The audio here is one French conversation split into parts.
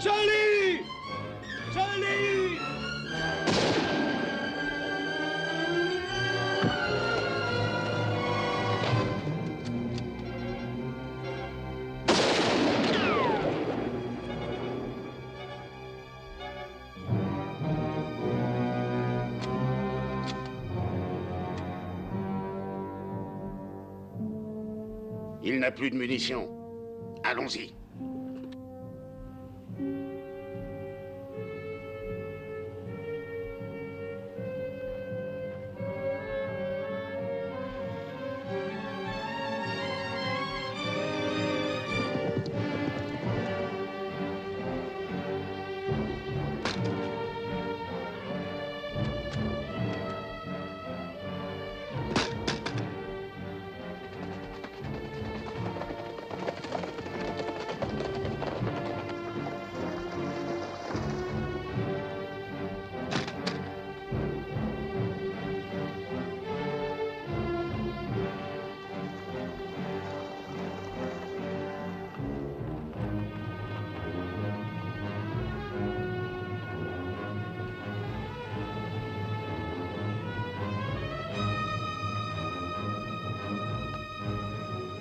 Charlie! Charlie! Il n'a plus de munitions. Allons-y.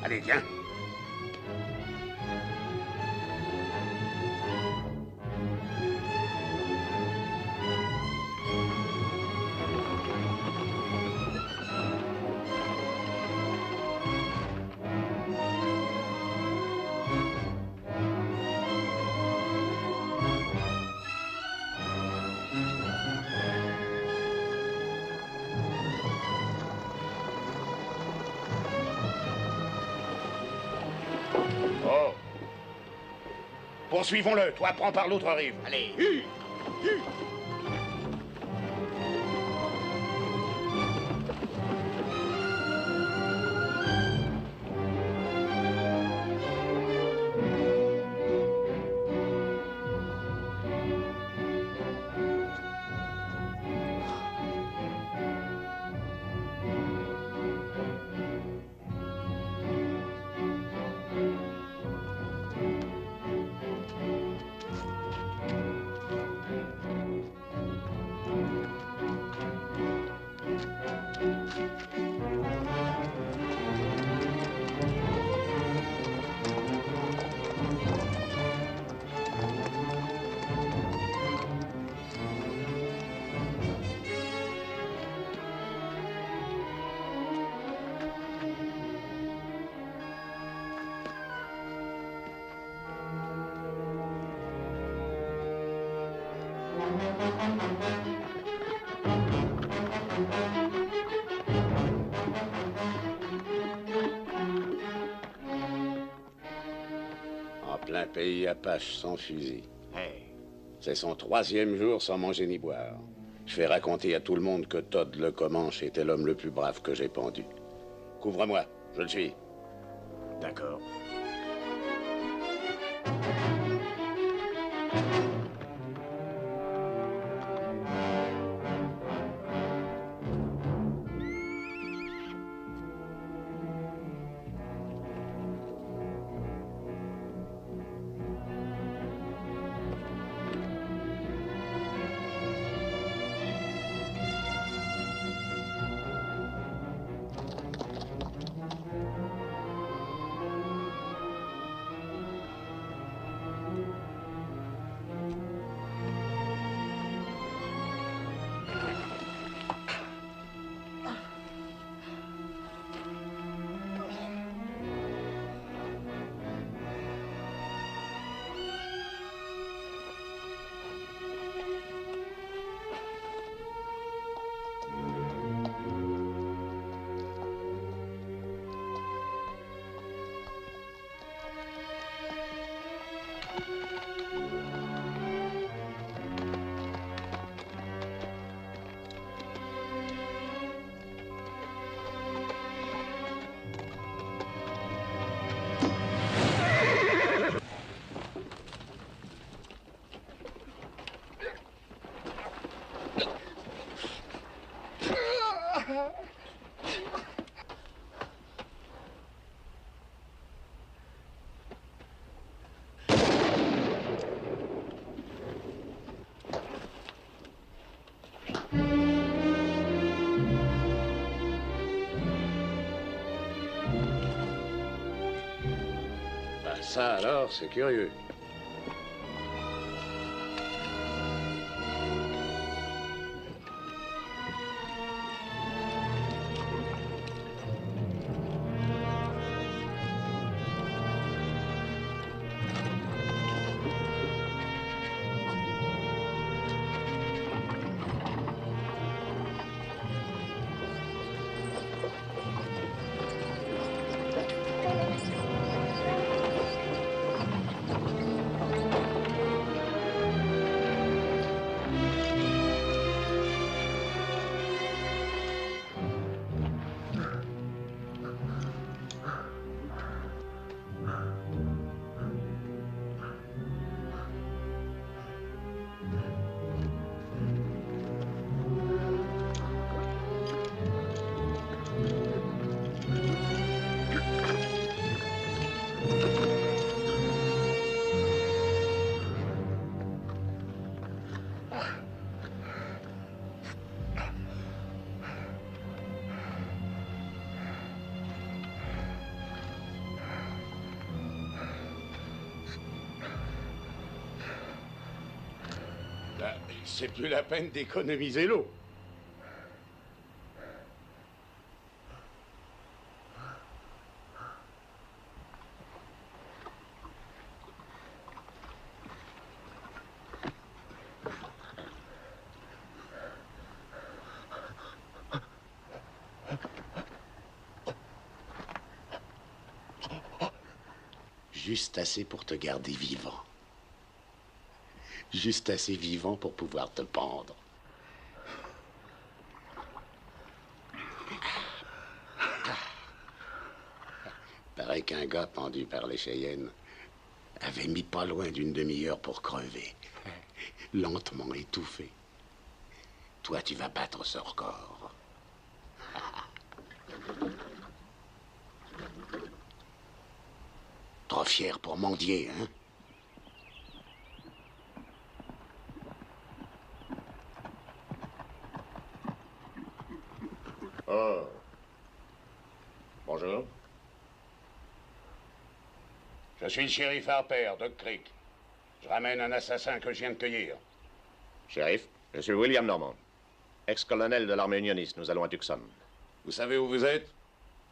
Allez, viens. Oh. Poursuivons-le. Toi, prends par l'autre rive. Allez. En plein pays Apache sans fusil. Hey. C'est son 3e jour sans manger ni boire. Je fais raconter à tout le monde que Todd le Comanche était l'homme le plus brave que j'ai pendu. Couvre-moi, je le suis. D'accord. Ça alors, c'est curieux. Là, c'est plus la peine d'économiser l'eau. Juste assez pour te garder vivant. Juste assez vivant pour pouvoir te pendre. Paraît qu'un gars pendu par les Cheyennes avait mis pas loin d'une demi-heure pour crever. Lentement étouffé. Toi, tu vas battre ce record. Trop fier pour mendier, hein? Oh. Bonjour. Je suis le shérif Harper, Doc Creek. Je ramène un assassin que je viens de cueillir. Shérif, je suis William Normand, ex-colonel de l'armée unioniste. Nous allons à Tucson. Vous savez où vous êtes?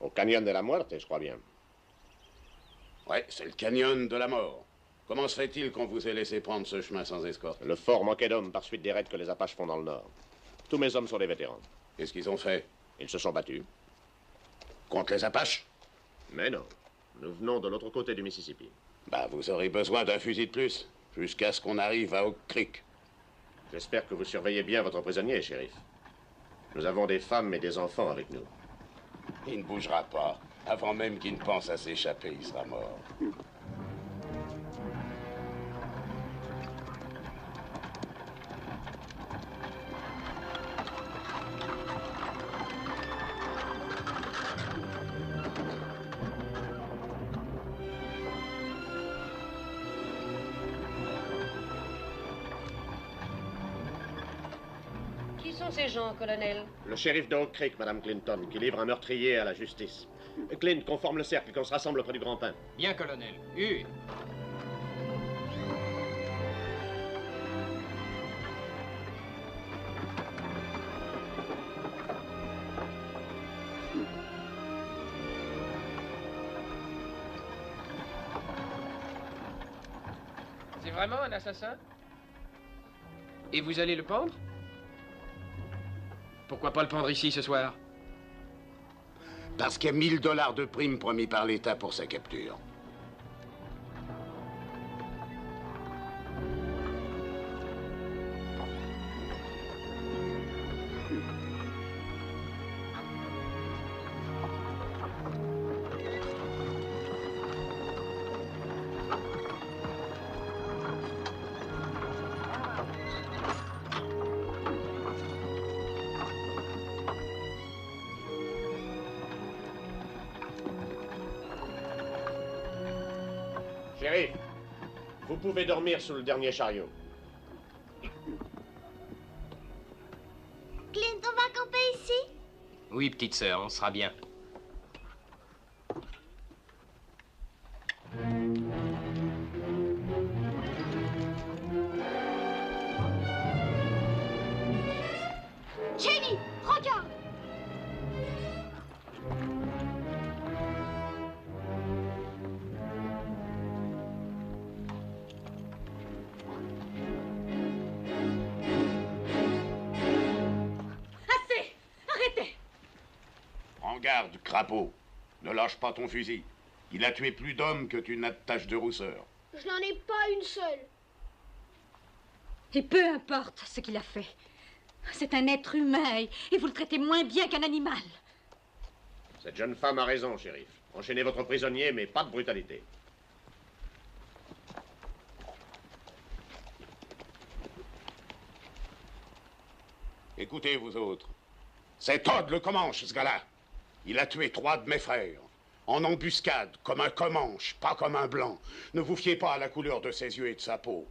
Au canyon de la Muerte, je crois bien. Ouais, c'est le canyon de la mort. Comment se fait-il qu'on vous ait laissé prendre ce chemin sans escorte? Le fort manquait d'hommes par suite des raids que les Apaches font dans le nord. Tous mes hommes sont des vétérans. Qu'est-ce qu'ils ont fait? Ils se sont battus. Contre les Apaches? Mais non. Nous venons de l'autre côté du Mississippi. Bah, vous aurez besoin d'un fusil de plus, jusqu'à ce qu'on arrive à Oak Creek. J'espère que vous surveillez bien votre prisonnier, shérif. Nous avons des femmes et des enfants avec nous. Il ne bougera pas. Avant même qu'il ne pense à s'échapper, il sera mort. Qui sont ces gens, colonel? Le shérif de Oak Creek, Madame Clinton, qui livre un meurtrier à la justice. Clint, conforme le cercle et qu'on se rassemble près du grand pin. Bien, colonel. U. C'est vraiment un assassin? Et vous allez le pendre? Pourquoi pas le pendre ici ce soir? Parce qu'il y a 1000 $ de prime promis par l'État pour sa capture. Shérif, vous pouvez dormir sous le dernier chariot. Clint, on va camper ici? Oui, petite sœur, on sera bien. garde, crapaud. Ne lâche pas ton fusil. Il a tué plus d'hommes que tu n'as de tache de rousseur. Je n'en ai pas une seule. Et peu importe ce qu'il a fait. C'est un être humain et vous le traitez moins bien qu'un animal. Cette jeune femme a raison, shérif. Enchaînez votre prisonnier, mais pas de brutalité. Écoutez, vous autres. C'est Todd le Comanche, ce gars-là. Il a tué 3 de mes frères. En embuscade, comme un Comanche, pas comme un blanc. Ne vous fiez pas à la couleur de ses yeux et de sa peau.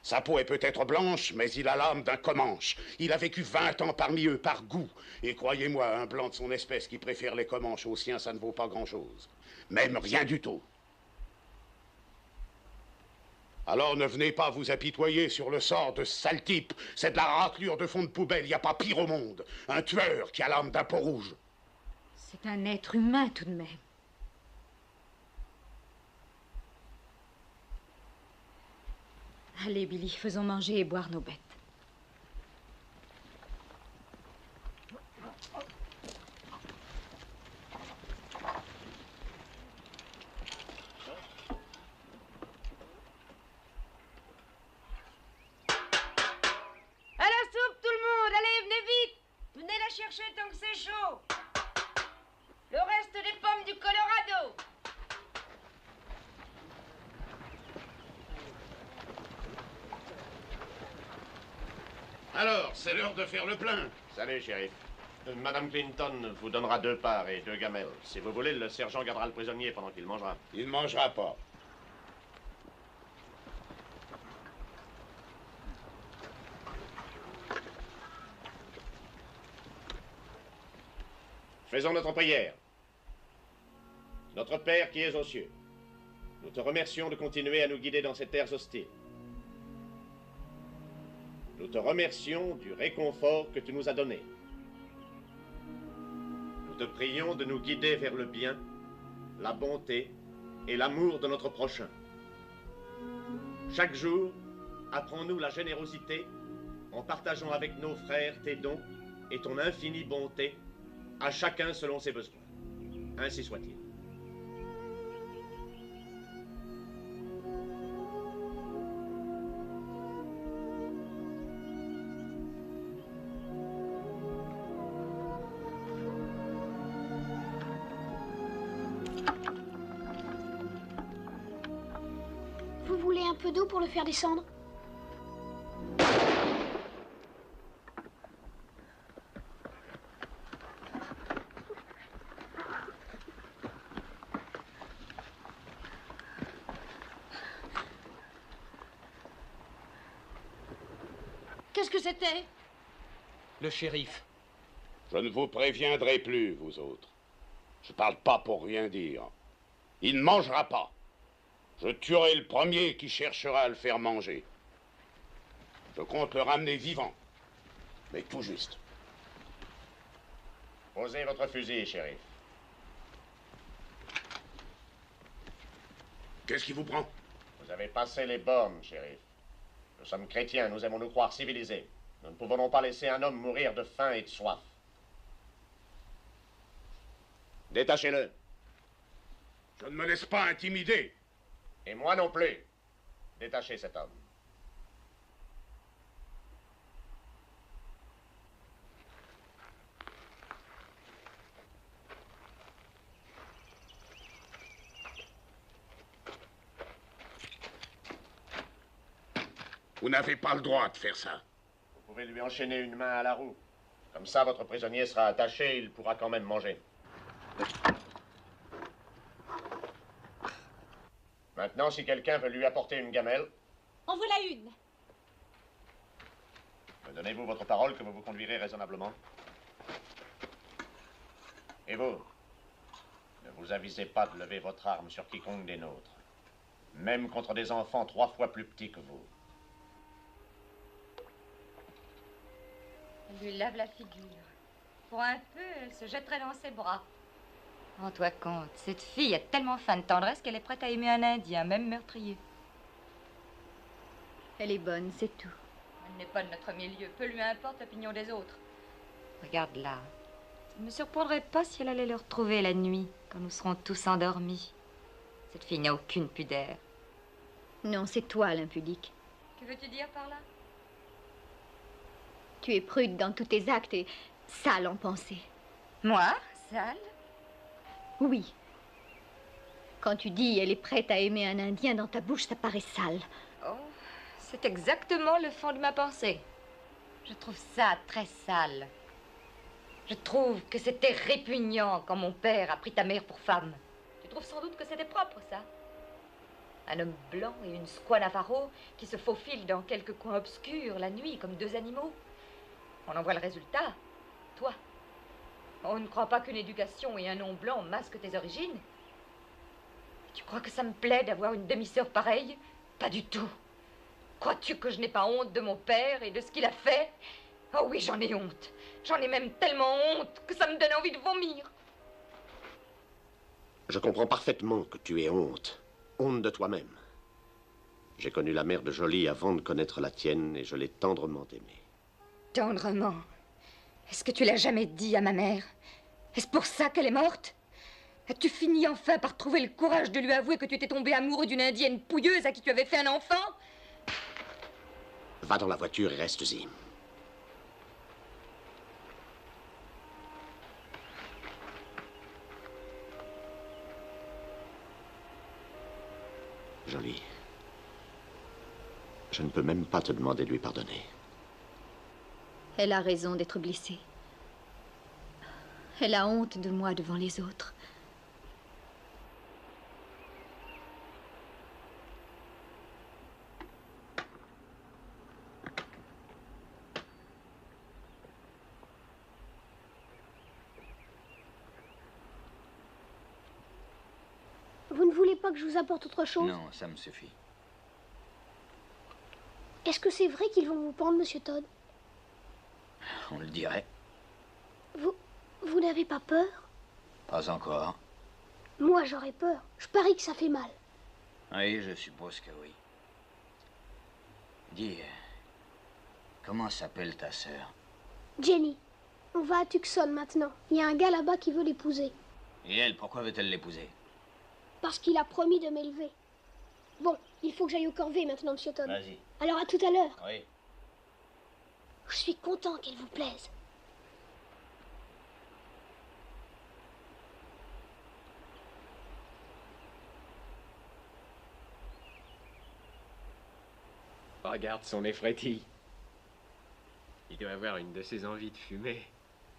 Sa peau est peut-être blanche, mais il a l'âme d'un Comanche. Il a vécu 20 ans parmi eux, par goût. Et croyez-moi, un blanc de son espèce qui préfère les Comanches aux siens, ça ne vaut pas grand-chose. Même rien du tout. Alors ne venez pas vous apitoyer sur le sort de ce sale type. C'est de la raclure de fond de poubelle, il n'y a pas pire au monde. Un tueur qui a l'âme d'un peau rouge. C'est un être humain tout de même. Allez, Billy, faisons manger et boire nos bêtes. À la soupe, tout le monde! Allez, venez vite! Venez la chercher tant que c'est chaud! Le reste des pommes du Colorado! Alors, c'est l'heure de faire le plein. Salut, shérif. Madame Clinton vous donnera 2 parts et 2 gamelles. Si vous voulez, le sergent gardera le prisonnier pendant qu'il mangera. Il ne mangera pas. Faisons notre prière. Notre Père qui es aux cieux, nous te remercions de continuer à nous guider dans ces terres hostiles. Nous te remercions du réconfort que tu nous as donné. Nous te prions de nous guider vers le bien, la bonté et l'amour de notre prochain. Chaque jour, apprends-nous la générosité en partageant avec nos frères tes dons et ton infinie bonté, à chacun selon ses besoins. Ainsi soit-il. Vous voulez un peu d'eau pour le faire descendre? Qu'est-ce que c'était? Le shérif. Je ne vous préviendrai plus, vous autres. Je parle pas pour rien dire. Il ne mangera pas. Je tuerai le premier qui cherchera à le faire manger. Je compte le ramener vivant. Mais tout juste. Posez votre fusil, shérif. Qu'est-ce qui vous prend? Vous avez passé les bornes, shérif. Nous sommes chrétiens, nous aimons nous croire civilisés. Nous ne pouvons pas laisser un homme mourir de faim et de soif. Détachez-le. Je ne me laisse pas intimider. Et moi non plus. Détachez cet homme. Vous n'avez pas le droit de faire ça. Vous pouvez lui enchaîner une main à la roue. Comme ça, votre prisonnier sera attaché et il pourra quand même manger. Maintenant, si quelqu'un veut lui apporter une gamelle, En voilà une. me donnez-vous votre parole que vous vous conduirez raisonnablement? Et vous, ne vous avisez pas de lever votre arme sur quiconque des nôtres, même contre des enfants 3 fois plus petits que vous. Elle lui lave la figure. Pour un peu, elle se jetterait dans ses bras. Rends-toi compte, cette fille a tellement faim de tendresse qu'elle est prête à aimer un Indien, même meurtrier. Elle est bonne, c'est tout. Elle n'est pas de notre milieu, peu lui importe l'opinion des autres. Regarde là, Ça ne me surprendrait pas si elle allait le retrouver la nuit, quand nous serons tous endormis. Cette fille n'a aucune pudeur. Non, c'est toi l'impudique. Que veux-tu dire par là? Tu es prude dans tous tes actes et sale en pensée. Moi? Sale? Oui. Quand tu dis elle est prête à aimer un Indien, dans ta bouche, ça paraît sale. Oh, c'est exactement le fond de ma pensée. Je trouve ça très sale. Je trouve que c'était répugnant quand mon père a pris ta mère pour femme. Tu trouves sans doute que c'était propre, ça? Un homme blanc et une squaw Navarro qui se faufilent dans quelques coins obscurs la nuit comme deux animaux. On en voit le résultat. Toi. On ne croit pas qu'une éducation et un nom blanc masquent tes origines? Tu crois que ça me plaît d'avoir une demi-sœur pareille? Pas du tout. Crois-tu que je n'ai pas honte de mon père et de ce qu'il a fait? Oh oui, j'en ai honte. J'en ai même tellement honte que ça me donne envie de vomir. Je comprends parfaitement que tu aies honte. Honte de toi-même. J'ai connu la mère de Jolie avant de connaître la tienne et je l'ai tendrement aimée. Tendrement? Est-ce que tu l'as jamais dit à ma mère? Est-ce pour ça qu'elle est morte? As-tu fini enfin par trouver le courage de lui avouer que tu étais tombé amoureux d'une indienne pouilleuse à qui tu avais fait un enfant? Va dans la voiture et reste-y. Jolie, je ne peux même pas te demander de lui pardonner. Elle a raison d'être blessée. Elle a honte de moi devant les autres. Vous ne voulez pas que je vous apporte autre chose? Non, ça me suffit. Est-ce que c'est vrai qu'ils vont vous pendre, monsieur Todd? On le dirait. Vous n'avez pas peur? Pas encore. Moi, j'aurais peur. Je parie que ça fait mal. Oui, je suppose que oui. Dis, comment s'appelle ta sœur? Jenny, on va à Tucson maintenant. Il y a un gars là-bas qui veut l'épouser. Et elle, pourquoi veut-elle l'épouser? Parce qu'il a promis de m'élever. Bon, il faut que j'aille au corvée maintenant, monsieur Todd. Vas-y. Alors à tout à l'heure. Oui. Je suis content qu'elle vous plaise. Regarde son effrétille. Il doit avoir une de ses envies de fumer.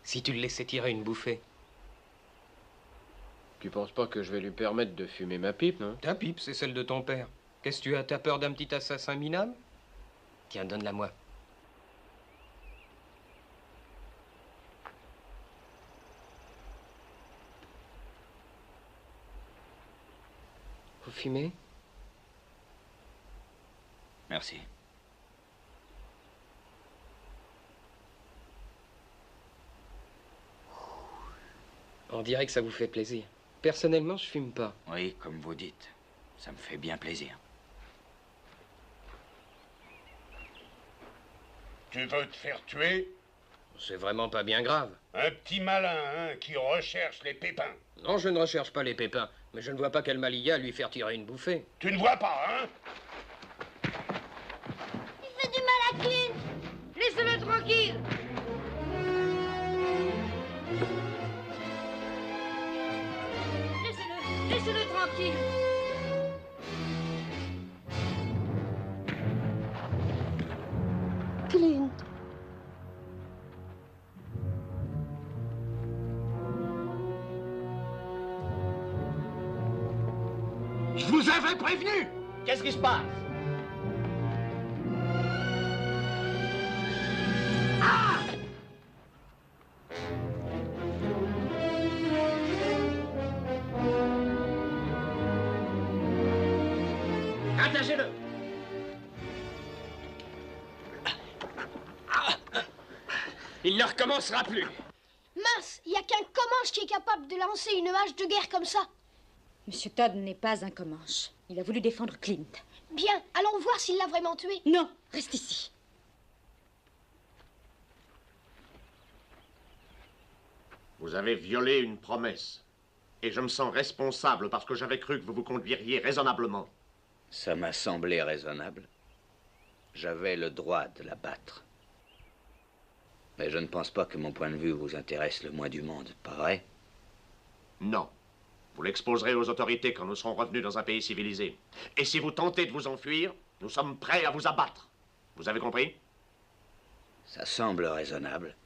Si tu le laissais tirer une bouffée. Tu penses pas que je vais lui permettre de fumer ma pipe, non? Ta pipe, c'est celle de ton père. Qu'est-ce que tu as? T'as peur d'un petit assassin minable? Tiens, donne-la moi. Vous fumez? Merci. On dirait que ça vous fait plaisir. Personnellement, je fume pas. Oui, comme vous dites. Ça me fait bien plaisir. Tu veux te faire tuer? C'est vraiment pas bien grave. Un petit malin, hein, qui recherche les pépins. Non, je ne recherche pas les pépins, mais je ne vois pas quel mal il y a à lui faire tirer une bouffée. Tu ne vois pas, hein? Il fait du mal à Clint. Laissez-le tranquille. Laissez-le tranquille. Clint. Je vous avais prévenu! Qu'est-ce qui se passe? Attachez-le! Il ne recommencera plus. Mince, il n'y a qu'un Comanche qui est capable de lancer une hache de guerre comme ça. Monsieur Todd n'est pas un Comanche. Il a voulu défendre Clint. Bien, allons voir s'il l'a vraiment tué. Non, reste ici. Vous avez violé une promesse. Et je me sens responsable parce que j'avais cru que vous vous conduiriez raisonnablement. Ça m'a semblé raisonnable. J'avais le droit de la battre. Mais je ne pense pas que mon point de vue vous intéresse le moins du monde, pas vrai? Non. Vous l'exposerez aux autorités quand nous serons revenus dans un pays civilisé. Et si vous tentez de vous enfuir, nous sommes prêts à vous abattre. Vous avez compris? Ça semble raisonnable.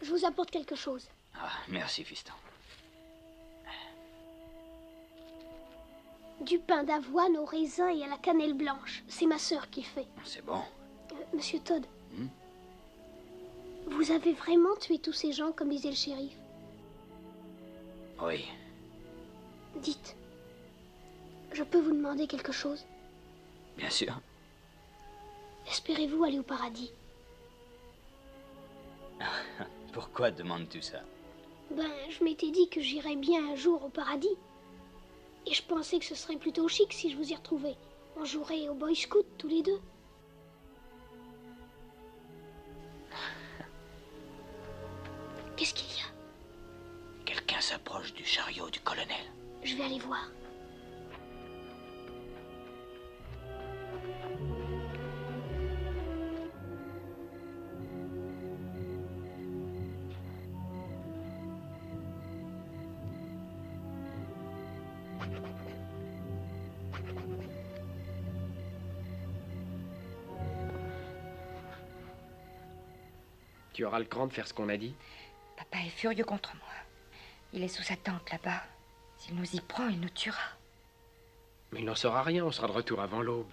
Je vous apporte quelque chose. Ah, merci, fiston. Du pain d'avoine au raisin et à la cannelle blanche. C'est ma sœur qui fait. C'est bon. Monsieur Todd, vous avez vraiment tué tous ces gens comme disait le shérif? Oui. Dites, je peux vous demander quelque chose? Bien sûr. Espérez-vous aller au paradis? Pourquoi demandes-tu ça? Ben, je m'étais dit que j'irais bien un jour au paradis. Et je pensais que ce serait plutôt chic si je vous y retrouvais. On jouerait au Boy Scout tous les deux. Qu'est-ce qu'il y a? Quelqu'un s'approche du chariot du colonel. Je vais aller voir. Tu auras le cran de faire ce qu'on a dit? Papa est furieux contre moi. Il est sous sa tente là-bas. S'il nous y prend, il nous tuera. Mais il n'en saura rien, on sera de retour avant l'aube.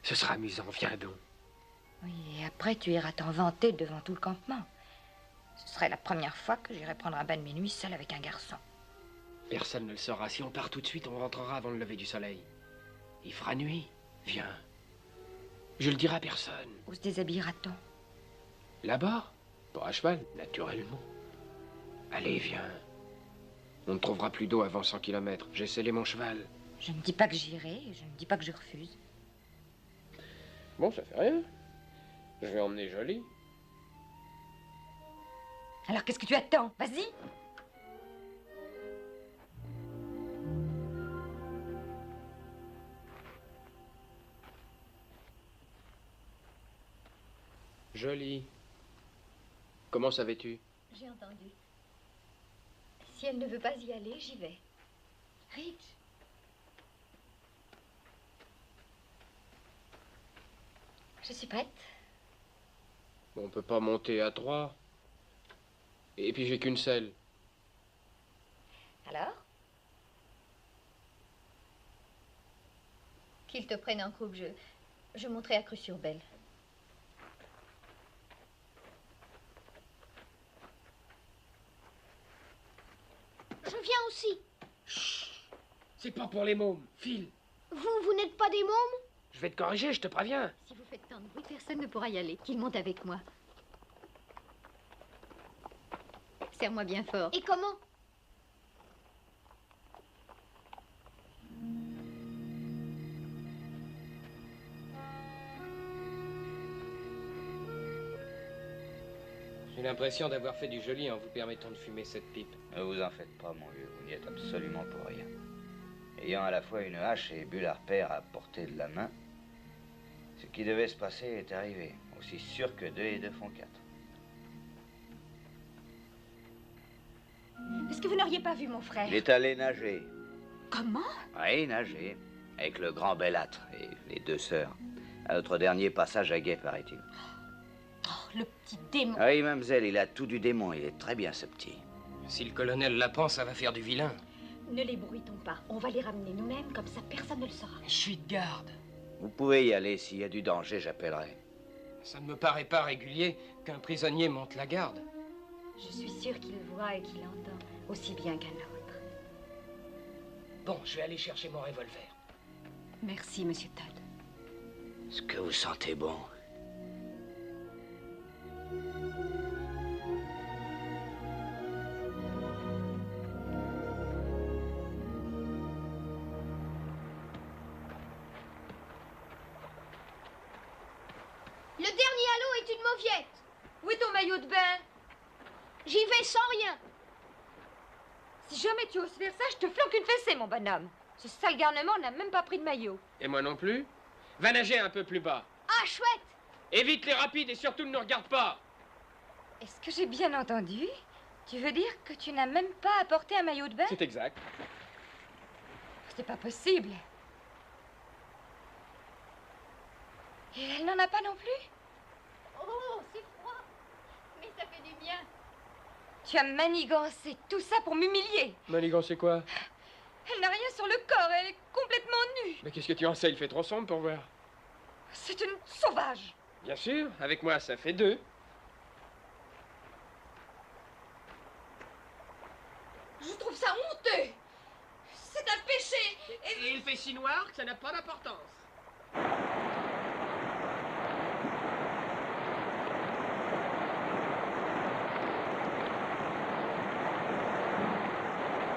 Ce sera amusant, viens donc. Oui, et après tu iras t'en vanter devant tout le campement. Ce serait la première fois que j'irai prendre un bain de minuit seul avec un garçon. Personne ne le saura. Si on part tout de suite, on rentrera avant le lever du soleil. Il fera nuit. Viens. Je le dirai à personne. Où se déshabillera-t-on? Là-bas? Pas à cheval, naturellement. Allez, viens. On ne trouvera plus d'eau avant 100 km. J'ai scellé mon cheval. Je ne dis pas que j'irai, je ne dis pas que je refuse. Bon, ça fait rien. Je vais emmener Jolie. Alors qu'est-ce que tu attends? Vas-y! Jolie. Comment savais-tu? J'ai entendu. Si elle ne veut pas y aller, j'y vais. Rich. Je suis prête. Bon, on peut pas monter à 3. Et puis j'ai qu'une selle. Alors? Qu'il te prenne en croupe, je monterai à Cru-sur-Belle. Je viens aussi. Chut. C'est pas pour les mômes. File. Vous n'êtes pas des mômes? Je vais te corriger, je te préviens. Si vous faites tant de bruit, personne ne pourra y aller. Qu'il monte avec moi. Serre-moi bien fort. Et comment? J'ai l'impression d'avoir fait du joli en vous permettant de fumer cette pipe. Ne vous en faites pas, mon vieux, vous n'y êtes absolument pour rien. Ayant à la fois une hache et bulle à repère à portée de la main, ce qui devait se passer est arrivé, aussi sûr que 2 et 2 font 4. Est-ce que vous n'auriez pas vu mon frère? Il est allé nager. Comment? Oui, nager, avec le grand Bellâtre et les 2 sœurs, à notre dernier passage à guet, paraît-il. Oh, le petit démon. Ah oui, mademoiselle, il a tout du démon, il est très bien, ce petit. Si le colonel l'apprend, ça va faire du vilain. Ne les bruitons pas. On va les ramener nous-mêmes, comme ça personne ne le saura. Je suis de garde. Vous pouvez y aller, s'il y a du danger, j'appellerai. Ça ne me paraît pas régulier qu'un prisonnier monte la garde. Je suis sûre qu'il voit et qu'il entend, aussi bien qu'un autre. Bon, je vais aller chercher mon revolver. Merci, monsieur Todd. Est-ce que vous sentez bon? Le dernier à l'eau est une mauviette. Où est ton maillot de bain? J'y vais sans rien. Si jamais tu oses faire ça, je te flanque une fessée, mon bonhomme. Ce sale garnement n'a même pas pris de maillot. Et moi non plus. Va nager un peu plus bas. Ah, chouette. Évite les rapides et surtout ne nous regarde pas. Est-ce que j'ai bien entendu? Tu veux dire que tu n'as même pas apporté un maillot de bain? C'est exact. C'est pas possible. Et elle n'en a pas non plus? Oh, c'est froid. Mais ça fait du bien. Tu as manigancé tout ça pour m'humilier. Manigan, c'est quoi? Elle n'a rien sur le corps, elle est complètement nue. Mais qu'est-ce que tu en sais? Il fait trop sombre pour voir. C'est une sauvage. Bien sûr, avec moi ça fait 2. Je trouve ça honteux. C'est un péché. Et il fait si noir que ça n'a pas d'importance.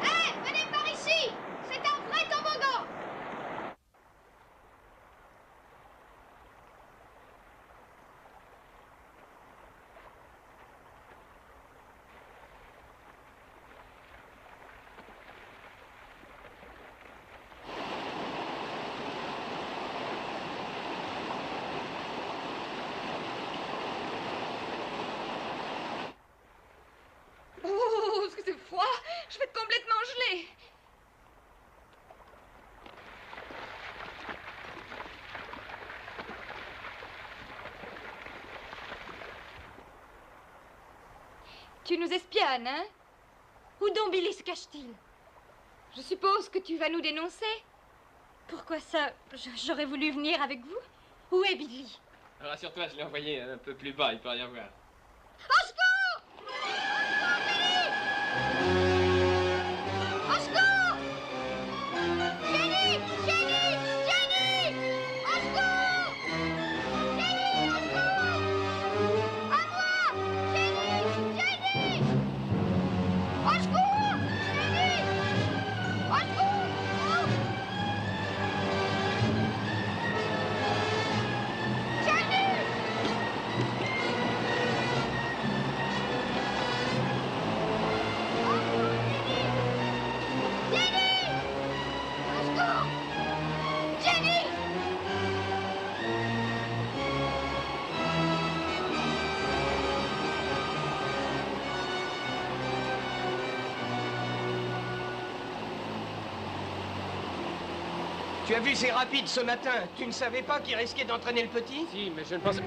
Hé, venez par ici. C'est un vrai toboggan. Oh, est-ce que c'est froid? Je vais être complètement gelée. Tu nous espionnes, hein? Où donc Billy se cache-t-il? Je suppose que tu vas nous dénoncer? Pourquoi ça? J'aurais voulu venir avec vous. Où est Billy? Rassure-toi, je l'ai envoyé un peu plus bas, il peut rien voir. Au secours! Au secours! Jenny! Jenny! Jenny! Au secours! Jenny! Au secours! À moi! Jenny! Jenny! Au secours! Jenny! Au secours! Jenny! Tu as vu ces rapides ce matin? Tu ne savais pas qu'ils risquaient d'entraîner le petit? Si, mais je ne pense...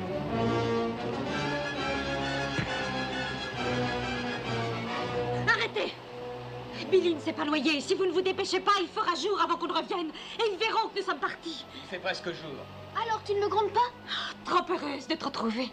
Arrêtez! Billy ne s'est pas noyé. Si vous ne vous dépêchez pas, il fera jour avant qu'on revienne. Et ils verront que nous sommes partis. Il fait presque jour. Alors tu ne me grondes pas? Trop heureuse de te retrouver.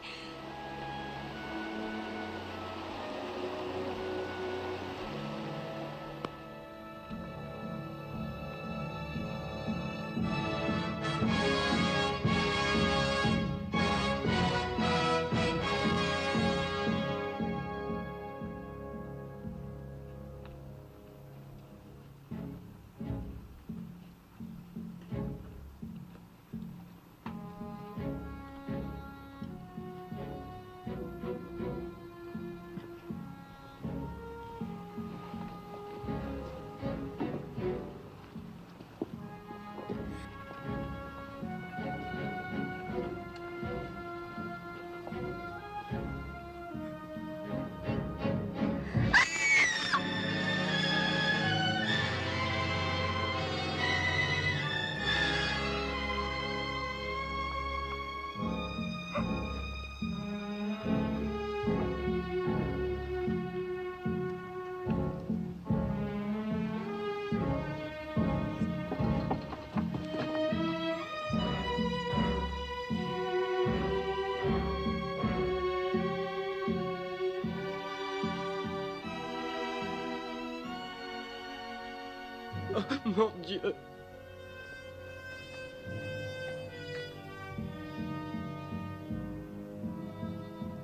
Oh, mon Dieu.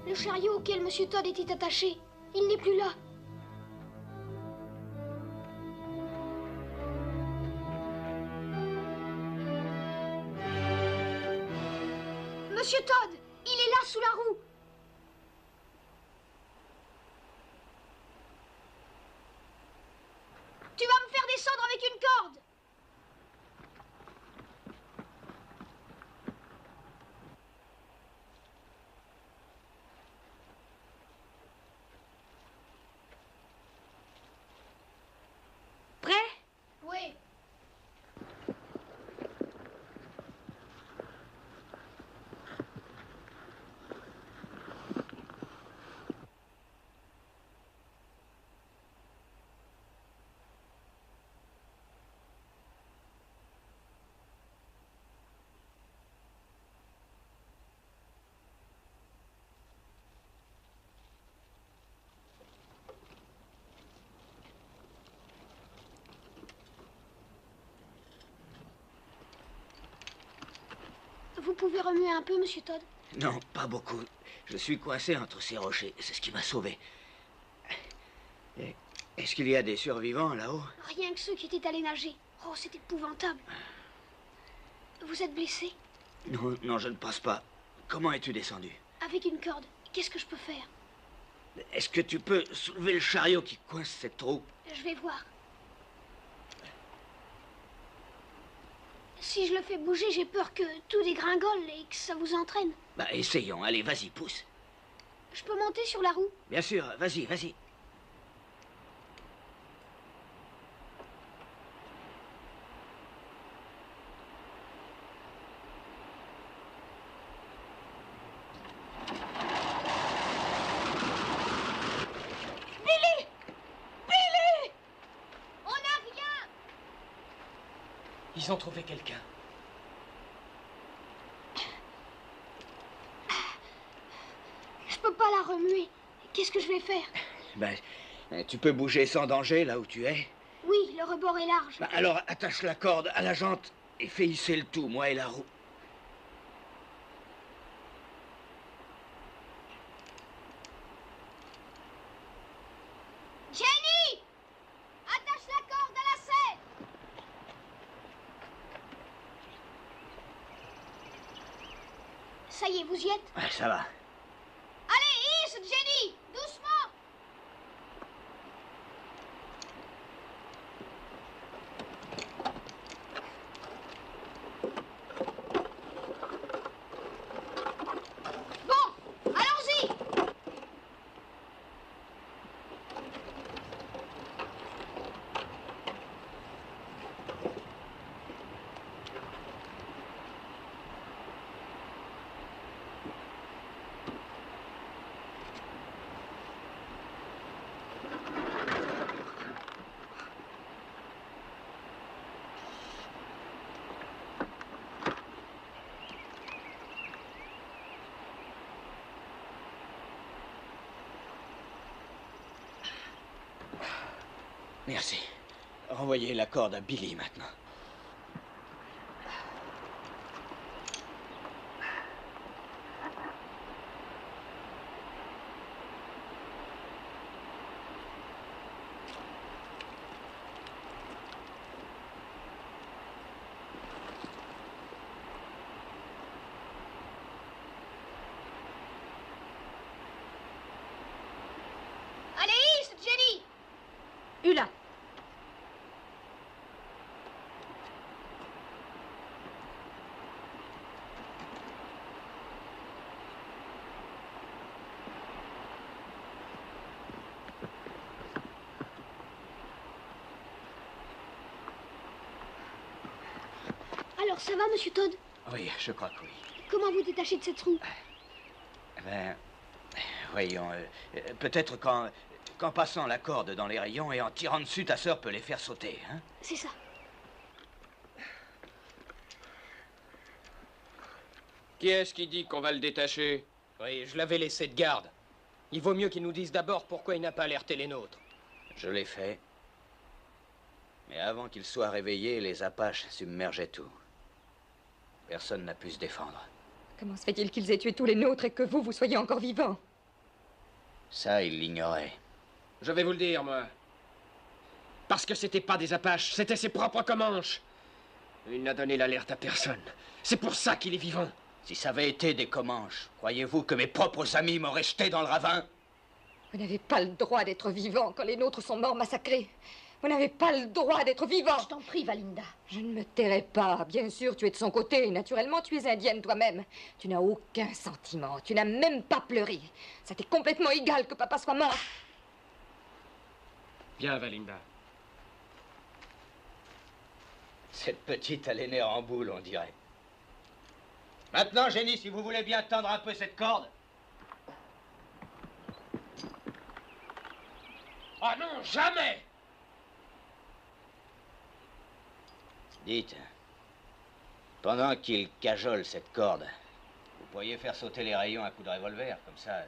Le chariot auquel M. Todd était attaché, il n'est plus là. Monsieur Todd, il est là. Regarde sous la roue. Tu vas me faire descendre avec une corde. Prêt? Oui. Vous pouvez remuer un peu, monsieur Todd? Non, pas beaucoup. Je suis coincé entre ces rochers. C'est ce qui m'a sauvé. Est-ce qu'il y a des survivants là-haut? Rien que ceux qui étaient allés nager. Oh, c'est épouvantable. Vous êtes blessé? Non, non, je ne pense pas. Comment es-tu descendu? Avec une corde. Qu'est-ce que je peux faire? Est-ce que tu peux soulever le chariot qui coince cette trou? Je vais voir. Si je le fais bouger, j'ai peur que tout dégringole et que ça vous entraîne. Bah, essayons. Allez, vas-y, pousse. Je peux monter sur la roue? Bien sûr, vas-y, vas-y. Billy! Billy! On n'a rien! Ils ont trouvé quelqu'un. Je peux pas la remuer. Qu'est-ce que je vais faire? Ben, tu peux bouger sans danger là où tu es. Oui, le rebord est large. Ben, alors attache la corde à la jante et fais hisser le tout, moi et la roue. Jenny! Attache la corde à la selle! Ça y est, vous y êtes? Ouais, ça va. Allez, hisse, Jenny! Doucement! Bon, allons-y! Merci. Renvoyez la corde à Billy maintenant. Allez, hisse, Jenny! Ulla. Alors, ça va, monsieur Todd? Oui, je crois que oui. Comment vous détachez de cette roue? Ben, voyons, peut-être qu'en passant la corde dans les rayons et en tirant dessus, ta sœur peut les faire sauter, hein? C'est ça. Qui est-ce qui dit qu'on va le détacher? Oui, je l'avais laissé de garde. Il vaut mieux qu'il nous dise d'abord pourquoi il n'a pas alerté les nôtres. Je l'ai fait. Mais avant qu'il soit réveillé, les Apaches submergeaient tout. Personne n'a pu se défendre. Comment se fait-il qu'ils aient tué tous les nôtres et que vous soyez encore vivant? Ça, il l'ignorait. Je vais vous le dire, moi. Parce que c'était pas des Apaches, c'était ses propres Comanches. Il n'a donné l'alerte à personne. C'est pour ça qu'il est vivant. Si ça avait été des Comanches, croyez-vous que mes propres amis m'auraient jeté dans le ravin? Vous n'avez pas le droit d'être vivant quand les nôtres sont morts massacrés. Vous n'avez pas le droit d'être vivant. Je t'en prie, Valinda. Je ne me tairai pas. Bien sûr, tu es de son côté. Naturellement, tu es indienne toi-même. Tu n'as aucun sentiment. Tu n'as même pas pleuré. Ça t'est complètement égal que papa soit mort. Viens, Valinda. Cette petite a les nerfs en boule, on dirait. Maintenant, Jenny, si vous voulez bien tendre un peu cette corde. Ah non, jamais! Dites, pendant qu'il cajole cette corde, vous pourriez faire sauter les rayons à coup de revolver, comme ça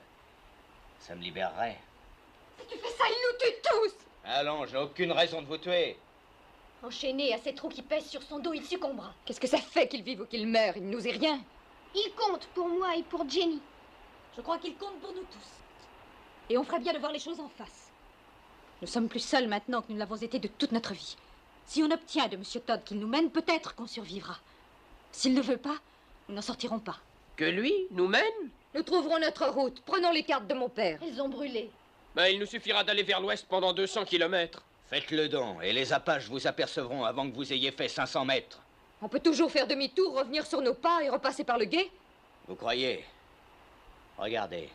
me libérerait. Si tu fais ça, ils nous tuent tous. Allons, j'ai aucune raison de vous tuer. Enchaîné à ces trous qui pèsent sur son dos, il succombera. Qu'est-ce que ça fait qu'il vive ou qu'il meure? Il ne nous est rien. Il compte pour moi et pour Jenny. Je crois qu'il compte pour nous tous. Et on ferait bien de voir les choses en face. Nous sommes plus seuls maintenant que nous l'avons été de toute notre vie. Si on obtient de M. Todd qu'il nous mène, peut-être qu'on survivra. S'il ne veut pas, nous n'en sortirons pas. Que lui nous mène? Nous trouverons notre route. Prenons les cartes de mon père. Elles ont brûlé. Ben, il nous suffira d'aller vers l'ouest pendant 200 kilomètres. Faites-le donc, et les Apaches vous apercevront avant que vous ayez fait 500 mètres. On peut toujours faire demi-tour, revenir sur nos pas et repasser par le gué. Vous croyez? Regardez.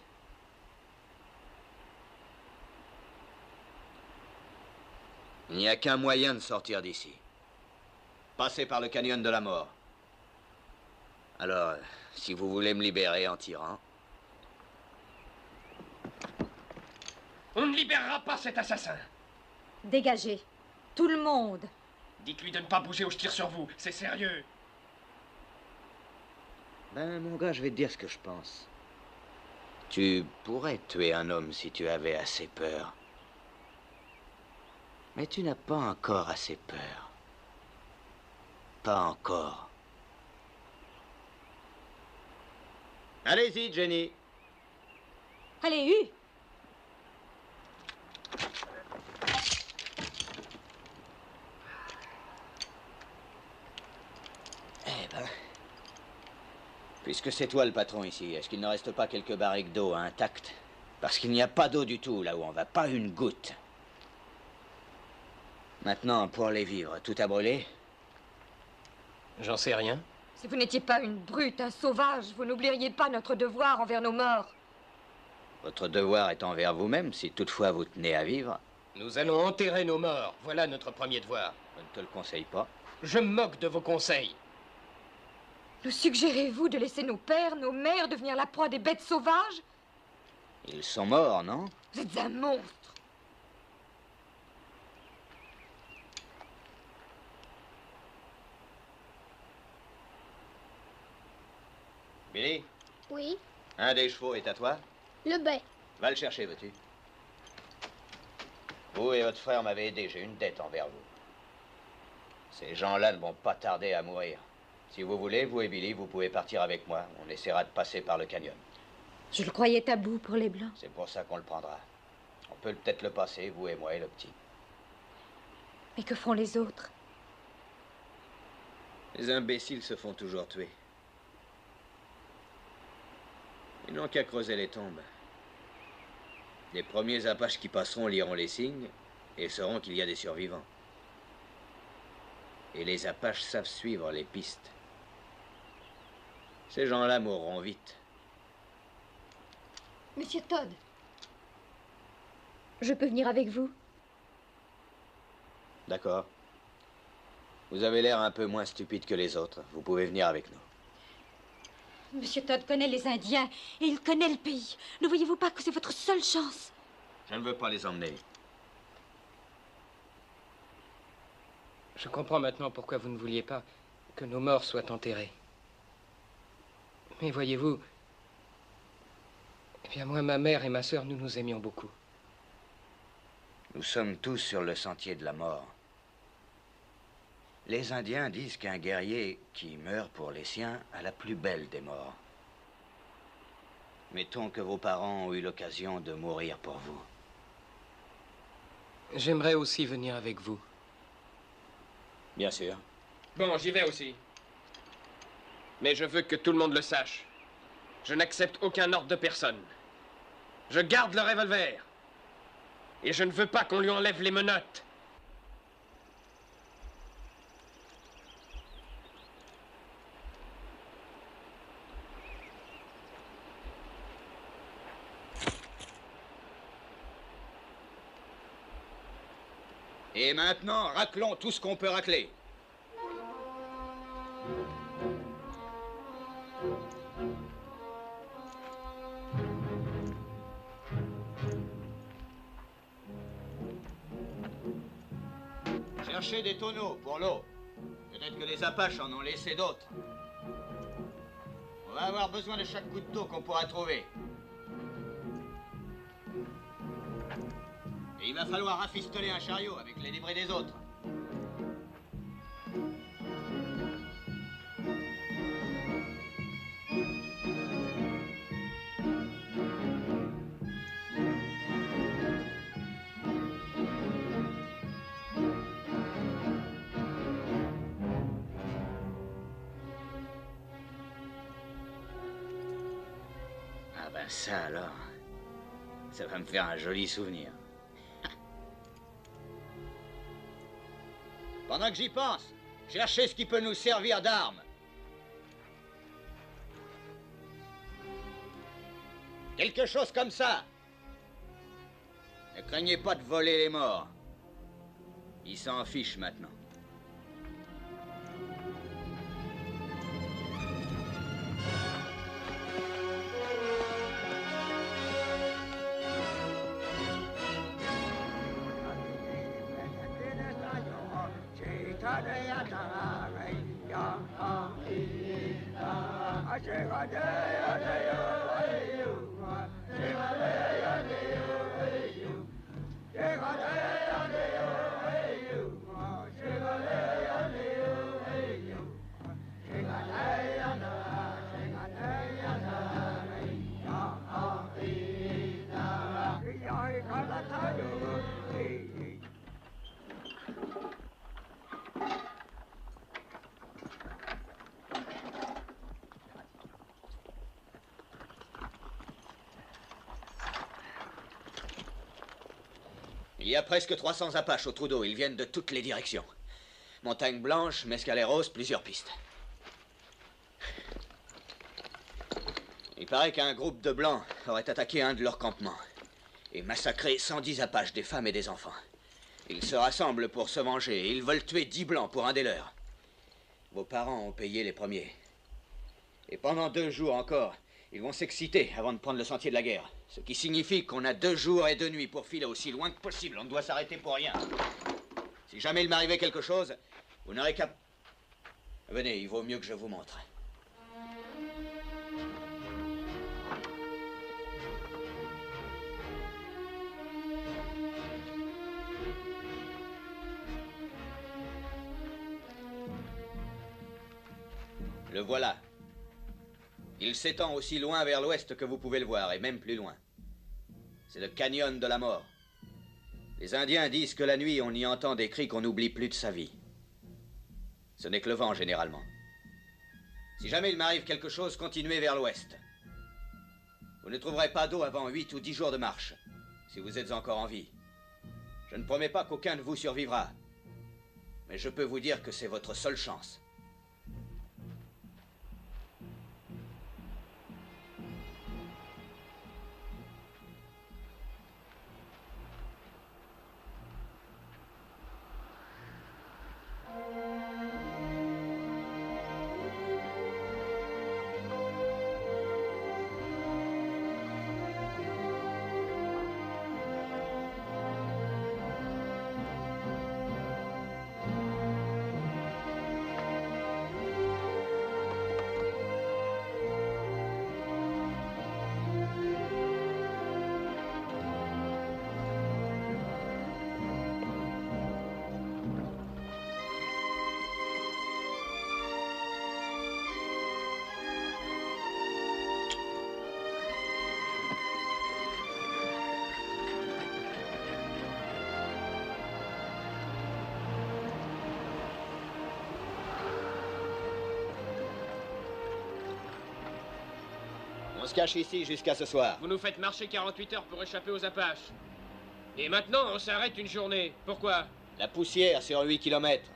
Il n'y a qu'un moyen de sortir d'ici. Passer par le canyon de la mort. Alors, si vous voulez me libérer en tirant... On ne libérera pas cet assassin. Dégagez. Tout le monde. Dites-lui de ne pas bouger ou je tire sur vous. C'est sérieux. Ben, mon gars, je vais te dire ce que je pense. Tu pourrais tuer un homme si tu avais assez peur. Mais tu n'as pas encore assez peur. Pas encore. Allez-y, Jenny. Allez, Hu. Eh ben... Puisque c'est toi le patron ici, est-ce qu'il ne reste pas quelques barriques d'eau intactes? Parce qu'il n'y a pas d'eau du tout là où on va, pas une goutte. Maintenant, pour les vivres, tout a brûlé? J'en sais rien. Si vous n'étiez pas une brute, un sauvage, vous n'oublieriez pas notre devoir envers nos morts. Votre devoir est envers vous-même, si toutefois vous tenez à vivre. Nous allons enterrer nos morts. Voilà notre premier devoir. Je ne te le conseille pas. Je me moque de vos conseils. Nous suggérez-vous de laisser nos pères, nos mères devenir la proie des bêtes sauvages? Ils sont morts, non? Vous êtes un monstre. Billy, Oui, un des chevaux est à toi? le bai. Va le chercher, veux-tu? Vous et votre frère m'avez aidé, j'ai une dette envers vous. Ces gens-là ne vont pas tarder à mourir. Si vous voulez, vous et Billy, vous pouvez partir avec moi. On essaiera de passer par le canyon. Je le croyais tabou pour les Blancs. C'est pour ça qu'on le prendra. On peut peut-être le passer, vous et moi et le petit. Mais que font les autres? Les imbéciles se font toujours tuer. Ils n'ont qu'à creuser les tombes. Les premiers Apaches qui passeront liront les signes et sauront qu'il y a des survivants. Et les Apaches savent suivre les pistes. Ces gens-là mourront vite. Monsieur Todd, je peux venir avec vous? D'accord. Vous avez l'air un peu moins stupide que les autres. Vous pouvez venir avec nous. Monsieur Todd connaît les Indiens et il connaît le pays. Ne voyez-vous pas que c'est votre seule chance? Je ne veux pas les emmener. Je comprends maintenant pourquoi vous ne vouliez pas que nos morts soient enterrés. Mais voyez-vous, eh bien moi, ma mère et ma sœur, nous nous aimions beaucoup. Nous sommes tous sur le sentier de la mort. Les Indiens disent qu'un guerrier qui meurt pour les siens a la plus belle des morts. Mettons que vos parents ont eu l'occasion de mourir pour vous. J'aimerais aussi venir avec vous. Bien sûr. Bon, j'y vais aussi. Mais je veux que tout le monde le sache. Je n'accepte aucun ordre de personne. Je garde le revolver. Et je ne veux pas qu'on lui enlève les menottes. Et maintenant, raclons tout ce qu'on peut racler. Cherchez des tonneaux pour l'eau. Peut-être que les Apaches en ont laissé d'autres. On va avoir besoin de chaque goutte d'eau qu'on pourra trouver. Et il va falloir rafistoler un chariot avec les débris des autres. Ah ben ça alors, ça va me faire un joli souvenir. Pendant que j'y pense, cherchez ce qui peut nous servir d'arme. Quelque chose comme ça. Ne craignez pas de voler les morts. Ils s'en fichent maintenant. Il y a presque 300 Apaches au trou d'eau. Ils viennent de toutes les directions. Montagne Blanche, Mescaleros, plusieurs pistes. Il paraît qu'un groupe de Blancs aurait attaqué un de leurs campements et massacré 110 Apaches, des femmes et des enfants. Ils se rassemblent pour se venger et ils veulent tuer 10 Blancs pour un des leurs. Vos parents ont payé les premiers. Et pendant 2 jours encore, ils vont s'exciter avant de prendre le sentier de la guerre. Ce qui signifie qu'on a 2 jours et 2 nuits pour filer aussi loin que possible. On ne doit s'arrêter pour rien. Si jamais il m'arrivait quelque chose, vous n'aurez qu'à... Venez, il vaut mieux que je vous montre. Le voilà. Il s'étend aussi loin vers l'ouest que vous pouvez le voir, et même plus loin. C'est le canyon de la mort. Les Indiens disent que la nuit, on y entend des cris qu'on n'oublie plus de sa vie. Ce n'est que le vent, généralement. Si jamais il m'arrive quelque chose, continuez vers l'ouest. Vous ne trouverez pas d'eau avant 8 ou 10 jours de marche, si vous êtes encore en vie. Je ne promets pas qu'aucun de vous survivra, mais je peux vous dire que c'est votre seule chance. se cache ici jusqu'à ce soir. Vous nous faites marcher 48 heures pour échapper aux Apaches. Et maintenant, on s'arrête une journée. Pourquoi? La poussière sur 8 kilomètres.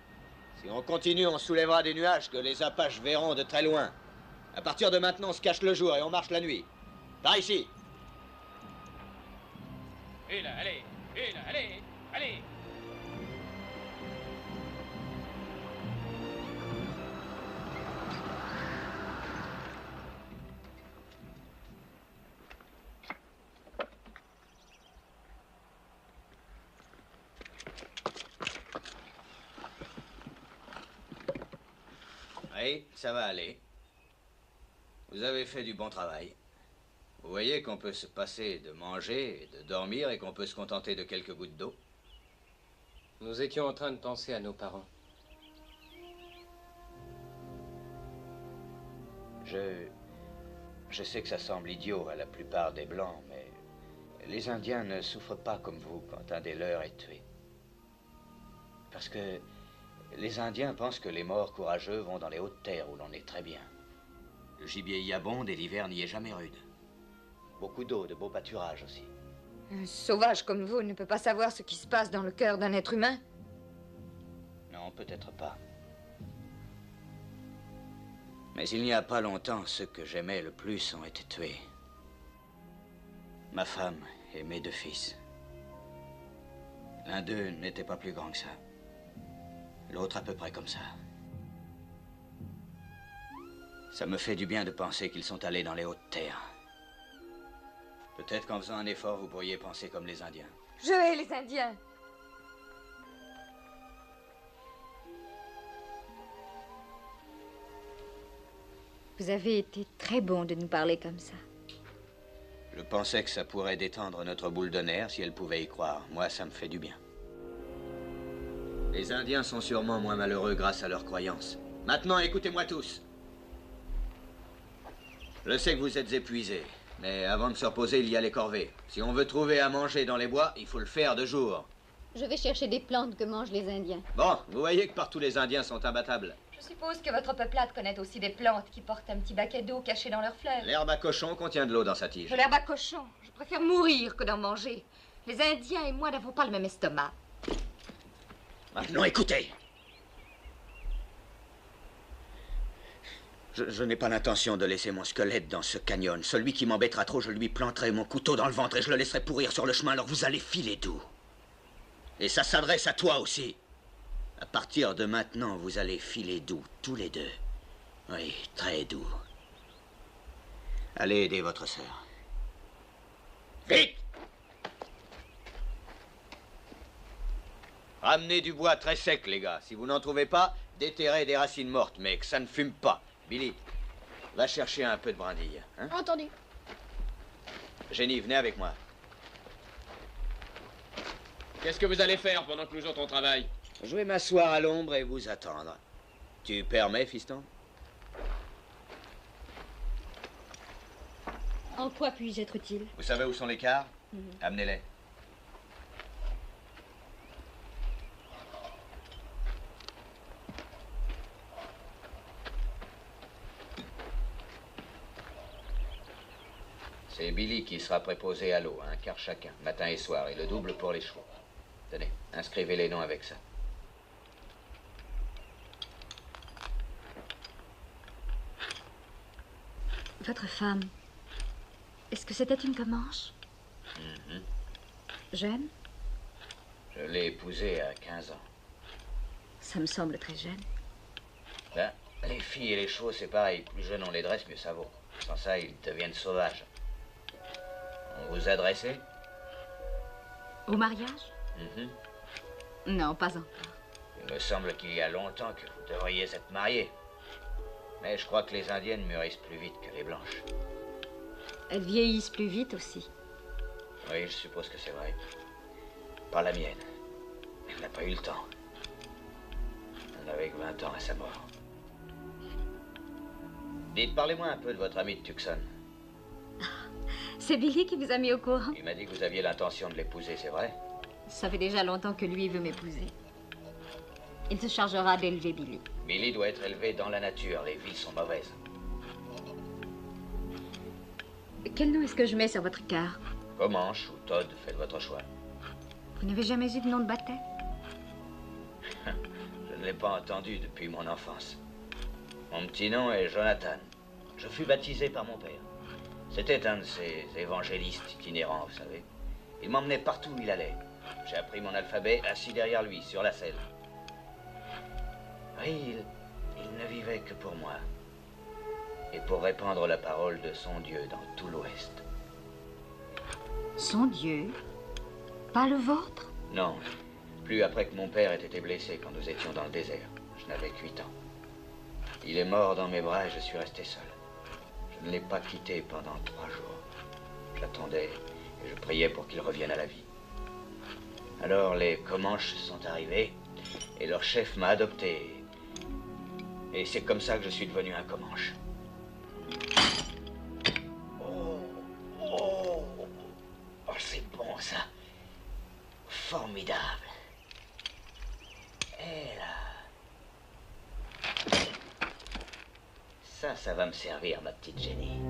Si on continue, on soulèvera des nuages que les Apaches verront de très loin. À partir de maintenant, on se cache le jour et on marche la nuit. Par ici. Et là, allez. Et là, allez. Allez. Oui, ça va aller. Vous avez fait du bon travail. Vous voyez qu'on peut se passer de manger et de dormir et qu'on peut se contenter de quelques gouttes d'eau. Nous étions en train de penser à nos parents. Je sais que ça semble idiot à la plupart des Blancs, mais les Indiens ne souffrent pas comme vous quand un des leurs est tué. Parce que les Indiens pensent que les morts courageux vont dans les hautes terres où l'on est très bien. Le gibier y abonde et l'hiver n'y est jamais rude. Beaucoup d'eau, de beaux pâturages aussi. Un sauvage comme vous ne peut pas savoir ce qui se passe dans le cœur d'un être humain. Non, peut-être pas. Mais il n'y a pas longtemps, ceux que j'aimais le plus ont été tués. Ma femme et mes 2 fils. L'un d'eux n'était pas plus grand que ça. L'autre à peu près comme ça. Ça me fait du bien de penser qu'ils sont allés dans les hautes terres. Peut-être qu'en faisant un effort, vous pourriez penser comme les Indiens. Je hais les Indiens. Vous avez été très bon de nous parler comme ça. Je pensais que ça pourrait détendre notre boule de nerfs si elle pouvait y croire. Moi, ça me fait du bien. Les Indiens sont sûrement moins malheureux grâce à leurs croyances. Maintenant, écoutez-moi tous. Je sais que vous êtes épuisés, mais avant de se reposer, il y a les corvées. Si on veut trouver à manger dans les bois, il faut le faire de jour. Je vais chercher des plantes que mangent les Indiens. Bon, vous voyez que partout les Indiens sont imbattables. Je suppose que votre peuplade connaît aussi des plantes qui portent un petit baquet d'eau caché dans leurs fleurs. L'herbe à cochon contient de l'eau dans sa tige. De l'herbe à cochon. Je préfère mourir que d'en manger. Les Indiens et moi n'avons pas le même estomac. Maintenant, écoutez. Je n'ai pas l'intention de laisser mon squelette dans ce canyon. Celui qui m'embêtera trop, je lui planterai mon couteau dans le ventre et je le laisserai pourrir sur le chemin, alors vous allez filer doux. Et ça s'adresse à toi aussi. À partir de maintenant, vous allez filer doux, tous les deux. Oui, très doux. Allez aider votre sœur. Vite! Ramenez du bois très sec, les gars. Si vous n'en trouvez pas, déterrez des racines mortes, mais que ça ne fume pas. Billy, va chercher un peu de brindille. Hein? Entendu. Jenny, venez avec moi. Qu'est-ce que vous allez faire pendant que nous autres on travaille? Je vais m'asseoir à l'ombre et vous attendre. Tu permets, fiston? En quoi puis-je être utile? Vous savez où sont les cars? Amenez-les. C'est Billy qui sera préposé à l'eau, un quart chacun, matin et soir, et le double pour les chevaux. Tenez, inscrivez les noms avec ça. Votre femme, est-ce que c'était une Comanche? Jeune? Je l'ai épousée à 15 ans. Ça me semble très jeune. Ben, les filles et les chevaux, c'est pareil. Plus jeunes on les dresse, mieux ça vaut. Sans ça, ils deviennent sauvages. On vous a dressé? Au mariage? Non, pas encore. Il me semble qu'il y a longtemps que vous devriez être mariés. Mais je crois que les Indiennes mûrissent plus vite que les Blanches. Elles vieillissent plus vite aussi. Oui, je suppose que c'est vrai. Pas la mienne. Elle n'a pas eu le temps. Elle n'avait que 20 ans à sa mort. Dites, parlez-moi un peu de votre ami de Tucson. C'est Billy qui vous a mis au courant? Il m'a dit que vous aviez l'intention de l'épouser, c'est vrai? Ça fait déjà longtemps que lui veut m'épouser. Il se chargera d'élever Billy. Billy doit être élevé dans la nature. Les villes sont mauvaises. Quel nom est-ce que je mets sur votre carte? Comanche ou Todd, faites votre choix. Vous n'avez jamais eu de nom de baptême? Je ne l'ai pas entendu depuis mon enfance. Mon petit nom est Jonathan. Je fus baptisé par mon père. C'était un de ces évangélistes itinérants, vous savez. Il m'emmenait partout où il allait. J'ai appris mon alphabet assis derrière lui, sur la selle. Oui, il ne vivait que pour moi. Et pour répandre la parole de son Dieu dans tout l'Ouest. Son Dieu? Pas le vôtre? Non, plus après que mon père ait été blessé quand nous étions dans le désert. Je n'avais que 8 ans. Il est mort dans mes bras et je suis resté seul. Je ne l'ai pas quitté pendant 3 jours. J'attendais et je priais pour qu'il revienne à la vie. Alors les Comanches sont arrivés et leur chef m'a adopté. Et c'est comme ça que je suis devenu un Comanche. Oh, c'est bon ça. Formidable. Et là. Ça va me servir, ma petite Jenny.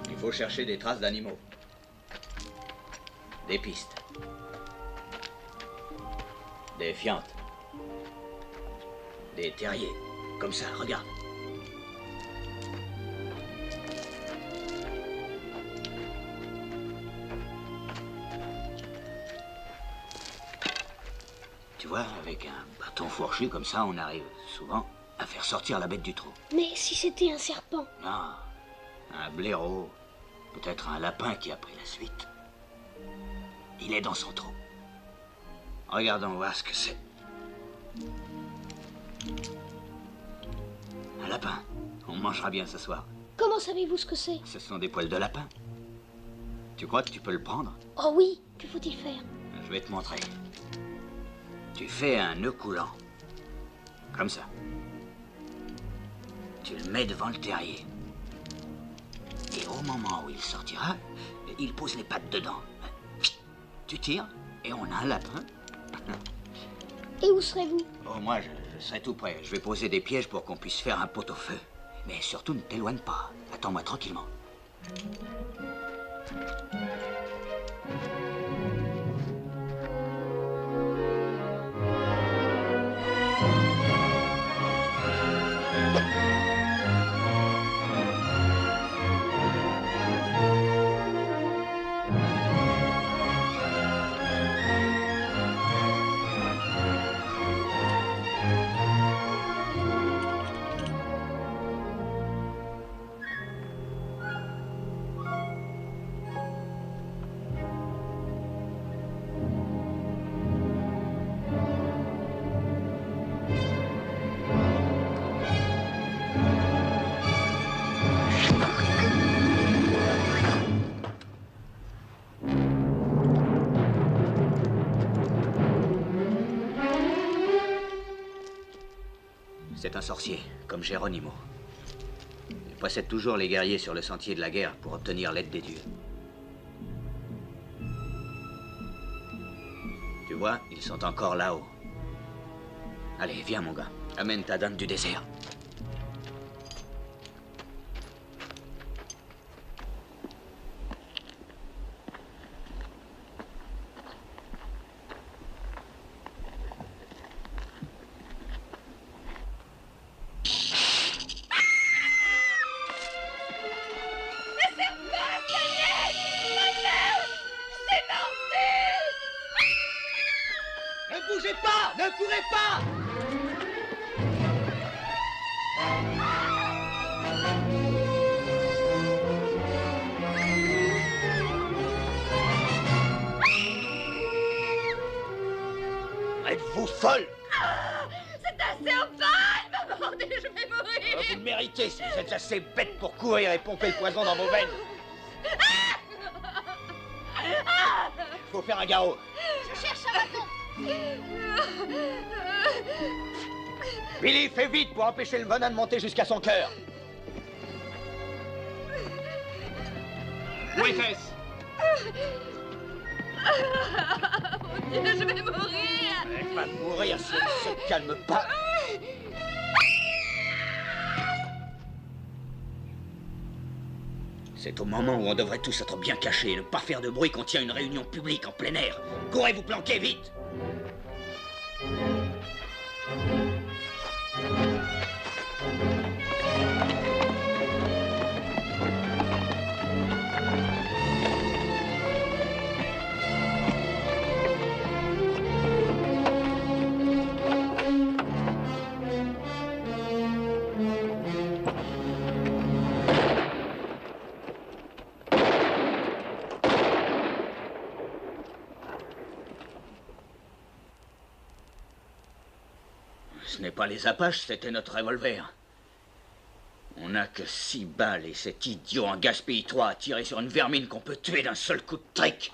Il faut chercher des traces d'animaux. Des pistes. Des fientes. Des terriers. Comme ça, regarde. Tu vois, avec un bâton fourchu comme ça, on arrive souvent à faire sortir la bête du trou. Mais si c'était un serpent? Non, un blaireau. Peut-être un lapin qui a pris la suite. Il est dans son trou. Regardons voir ce que c'est. Un lapin. On mangera bien ce soir. Comment savez-vous ce que c'est? Ce sont des poils de lapin. Tu crois que tu peux le prendre? Oh oui, que faut-il faire? Je vais te montrer. Tu fais un nœud coulant. Comme ça. Tu le mets devant le terrier. Et au moment où il sortira, il pose les pattes dedans. Tu tires et on a un lapin. Et où serez-vous? Oh, moi, je serai tout prêt. Je vais poser des pièges pour qu'on puisse faire un pot-au-feu. Mais surtout, ne t'éloigne pas. Attends-moi tranquillement. C'est un sorcier, comme Geronimo. Il précède toujours les guerriers sur le sentier de la guerre pour obtenir l'aide des dieux. Tu vois, ils sont encore là-haut. Allez, viens mon gars, amène ta dame du désert. Ne bougez pas! Ne courez pas! folle! C'est assez opaque, maman, je vais mourir! Vous le méritez si vous êtes assez bête pour courir et pomper le poison dans vos veines. Faut faire un garrot. Je cherche un bâton. Billy, fais vite pour empêcher le venin de monter jusqu'à son cœur. Où était-ce? Mon Dieu, je vais mourir! Elle va mourir si elle ne se calme pas. C'est au moment où on devrait tous être bien cachés et ne pas faire de bruit qu'on tient une réunion publique en plein air. Courez vous planquer, vite! Ce n'est pas les Apaches, c'était notre revolver. On n'a que 6 balles et cet idiot en gaspille 3 a tiré sur une vermine qu'on peut tuer d'un seul coup de trick.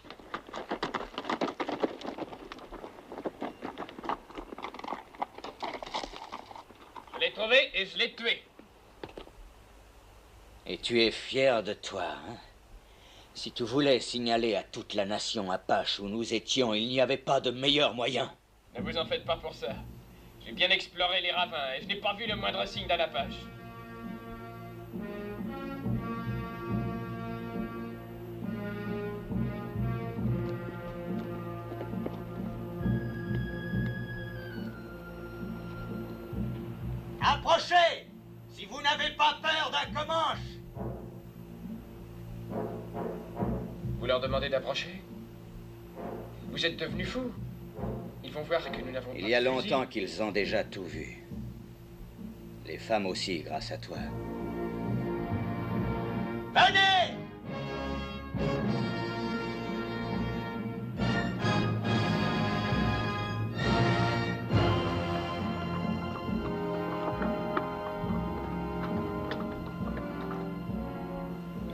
Je l'ai trouvé et je l'ai tué. Et tu es fier de toi, hein? Si tu voulais signaler à toute la nation Apache où nous étions, il n'y avait pas de meilleur moyen. Ne vous en faites pas pour ça. J'ai bien exploré les ravins et je n'ai pas vu le moindre signe d'un Apache. Approchez! Si vous n'avez pas peur d'un Comanche! Vous leur demandez d'approcher? Vous êtes devenus fous. Ils vont voir que nous n'avons pas de Il y a fusil. longtemps qu'ils ont déjà tout vu. Les femmes aussi, grâce à toi. Venez!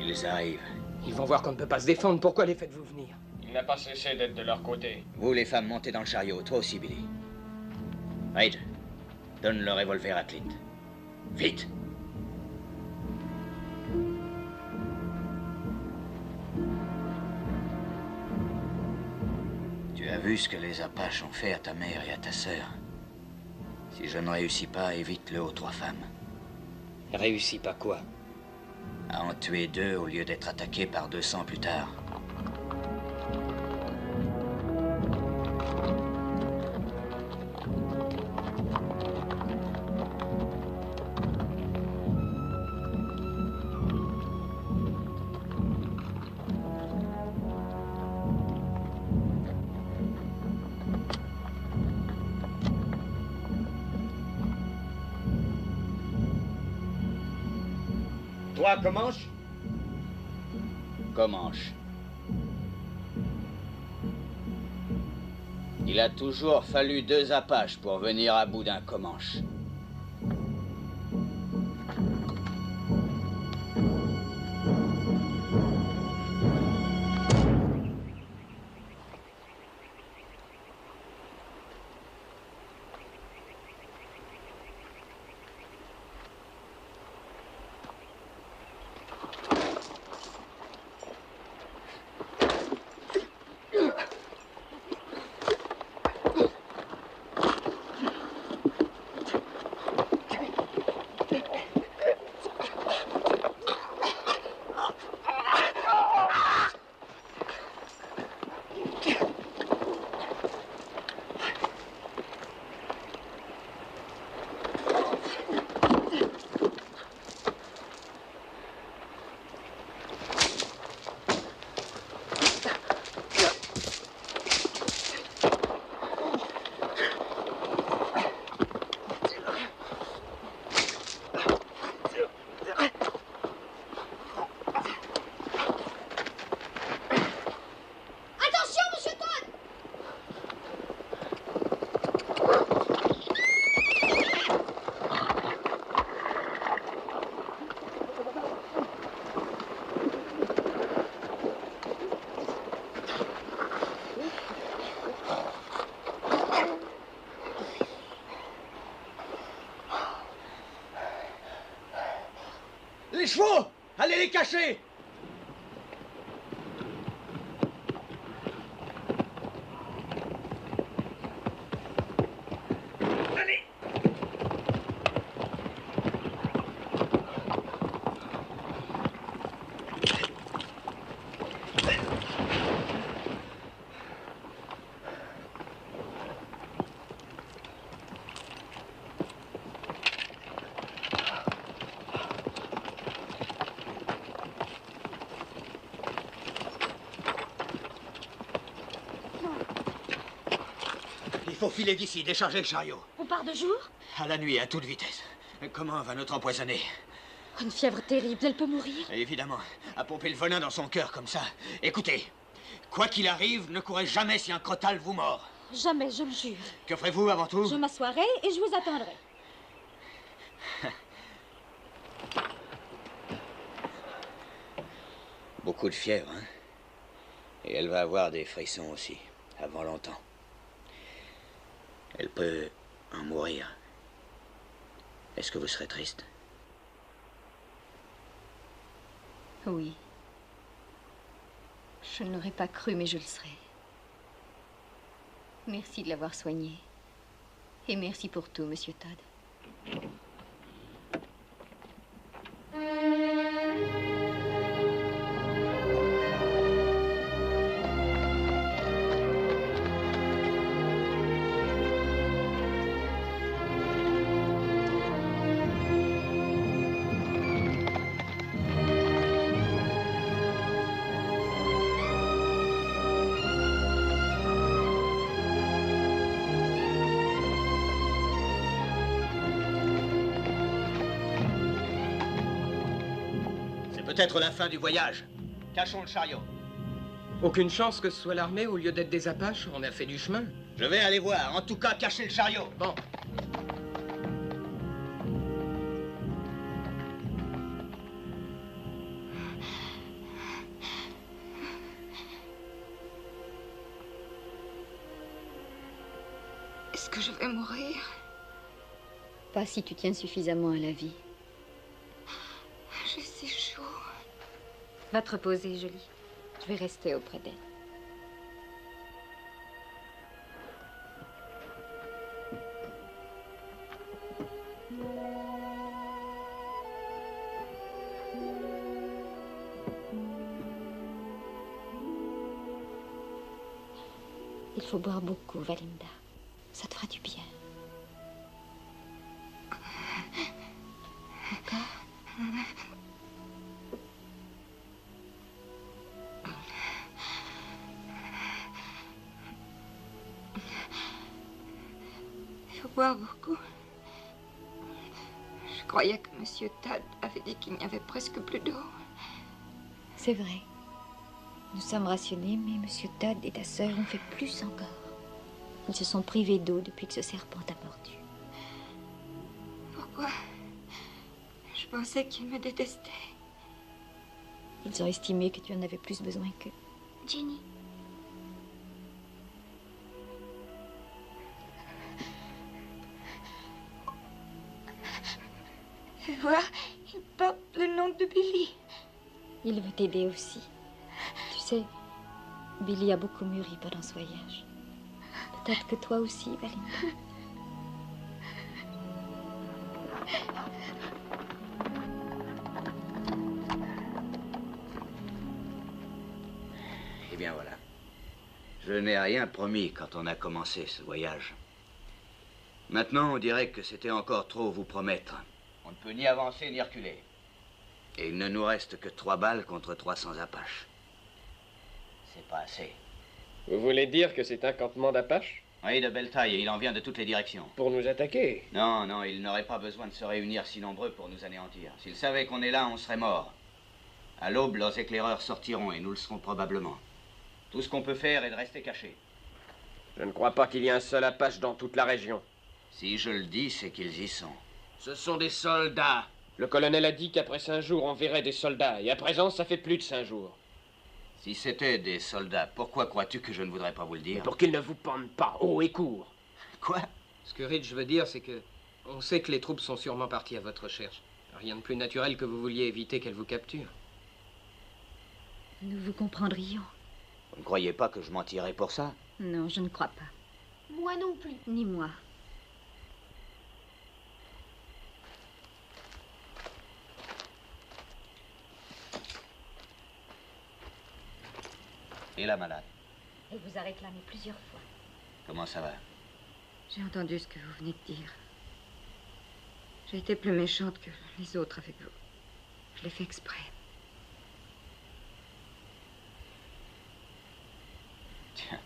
Ils arrivent. Ils vont voir qu'on ne peut pas se défendre. Pourquoi les faites-vous venir? Il n'a pas cessé d'être de leur côté. Vous, les femmes, montez dans le chariot. Toi aussi, Billy. Reid, donne le revolver à Clint. Vite! Tu as vu ce que les Apaches ont fait à ta mère et à ta sœur. Si je ne réussis pas, évite-le aux 3 femmes. Réussis pas quoi? À en tuer 2 au lieu d'être attaqué par 200 plus tard. Toi, Comanche? Comanche. Il a toujours fallu 2 Apaches pour venir à bout d'un Comanche. les chevaux! Allez les cacher! Il faut filer d'ici, décharger le chariot. On part de jour? À la nuit, à toute vitesse. Comment va notre empoisonné? Une fièvre terrible, elle peut mourir. Évidemment, à pomper le venin dans son cœur comme ça. Écoutez, quoi qu'il arrive, ne courez jamais si un crotal vous mord. Jamais, je le jure. Que ferez-vous avant tout? Je m'assoirai et je vous attendrai. Beaucoup de fièvre, hein? Et elle va avoir des frissons aussi, avant longtemps. Elle peut en mourir. Est-ce que vous serez triste? Oui. Je ne l'aurais pas cru, mais je le serai. Merci de l'avoir soigné. Et merci pour tout, Monsieur Todd. Peut-être la fin du voyage. Cachons le chariot. Aucune chance que ce soit l'armée au lieu d'être des Apaches. On a fait du chemin. Je vais aller voir. En tout cas, cachez le chariot. Bon. Est-ce que je vais mourir? Pas si tu tiens suffisamment à la vie. J'ai si chaud. Va te reposer, Jolie. Je vais rester auprès d'elle. Il faut boire beaucoup, Valinda. Ça te fera du bien. Encore? Il faut boire beaucoup. Je croyais que Monsieur Todd avait dit qu'il n'y avait presque plus d'eau. C'est vrai. Nous sommes rationnés, mais Monsieur Todd et ta sœur ont fait plus encore. Ils se sont privés d'eau depuis que ce serpent t'a mordu. Pourquoi? Je pensais qu'ils me détestaient. Ils ont estimé que tu en avais plus besoin qu'eux. Jenny. Fais voir, il porte le nom de Billy. Il veut t'aider aussi. Tu sais, Billy a beaucoup mûri pendant ce voyage. Peut-être que toi aussi, Valinda. Eh bien voilà. Je n'ai rien promis quand on a commencé ce voyage. Maintenant, on dirait que c'était encore trop vous promettre. On ne peut ni avancer ni reculer. Et il ne nous reste que 3 balles contre 300 Apaches. C'est pas assez. Vous voulez dire que c'est un campement d'Apaches? Oui, de belle taille, et il en vient de toutes les directions. Pour nous attaquer? Non, non, ils n'auraient pas besoin de se réunir si nombreux pour nous anéantir. S'ils savaient qu'on est là, on serait morts. À l'aube, leurs éclaireurs sortiront et nous le serons probablement. Tout ce qu'on peut faire est de rester cachés. Je ne crois pas qu'il y ait un seul Apache dans toute la région. Si je le dis, c'est qu'ils y sont. Ce sont des soldats. Le colonel a dit qu'après 5 jours, on verrait des soldats. Et à présent, ça fait plus de 5 jours. Si c'était des soldats, pourquoi crois-tu que je ne voudrais pas vous le dire? Mais pour qu'ils ne vous pendent pas haut et court. Quoi? Ce que Ridge veut dire, c'est que on sait que les troupes sont sûrement parties à votre recherche. Rien de plus naturel que vous vouliez éviter qu'elle vous capture. Nous vous comprendrions. Vous ne croyez pas que je mentirais pour ça? Non, je ne crois pas. Moi non plus. Ni moi. Et la malade? Elle vous a réclamé plusieurs fois. Comment ça va? J'ai entendu ce que vous venez de dire. J'ai été plus méchante que les autres avec vous. Je l'ai fait exprès. Tiens.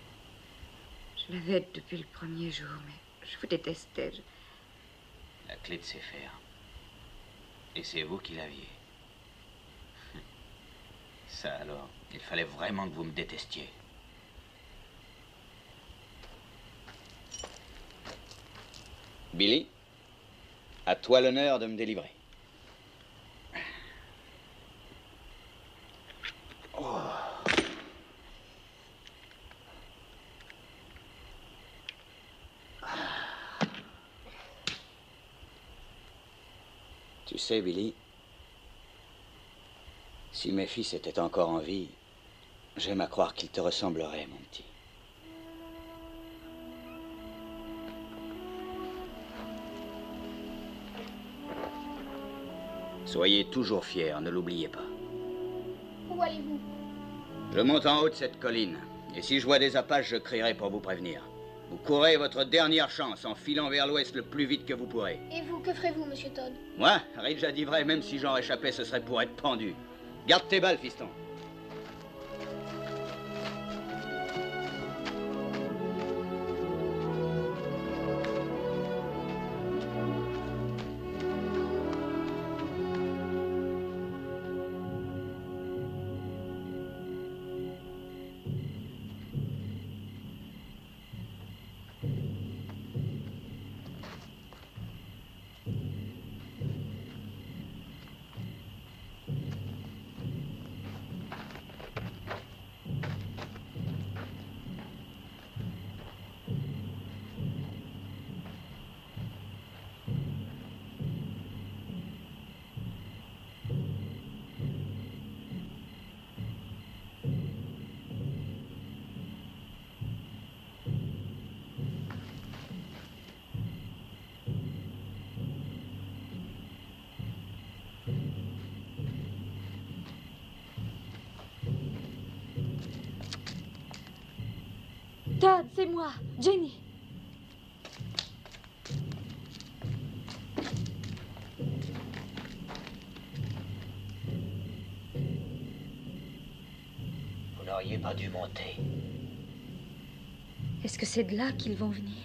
Je l'avais depuis le premier jour, mais je vous détestais. La clé de ses fers. Et c'est vous qui l'aviez. Ça alors, il fallait vraiment que vous me détestiez. Billy, à toi l'honneur de me délivrer. Oh. Tu sais, Billy, si mes fils étaient encore en vie, j'aime à croire qu'ils te ressembleraient, mon petit. Soyez toujours fiers, ne l'oubliez pas. Où allez-vous? Je monte en haut de cette colline, et si je vois des Apaches, je crierai pour vous prévenir. Vous courez votre dernière chance en filant vers l'ouest le plus vite que vous pourrez. Et vous, que ferez-vous, monsieur Todd? Moi, Ridge a dit vrai, même si j'en réchappais, ce serait pour être pendu. Garde tes balles, fiston. Todd, c'est moi, Jenny. Vous n'auriez pas dû monter. Est-ce que c'est de là qu'ils vont venir?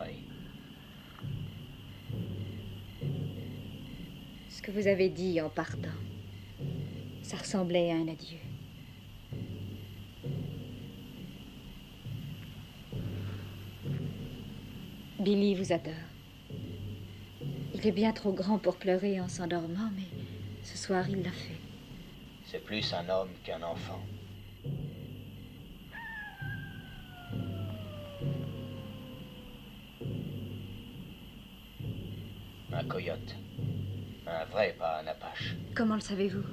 Oui. Ce que vous avez dit en partant, ça ressemblait à un adieu. Billy vous adore. Il est bien trop grand pour pleurer en s'endormant, mais ce soir, il l'a fait. C'est plus un homme qu'un enfant. Un coyote. Un vrai, pas un Apache. Comment le savez-vous?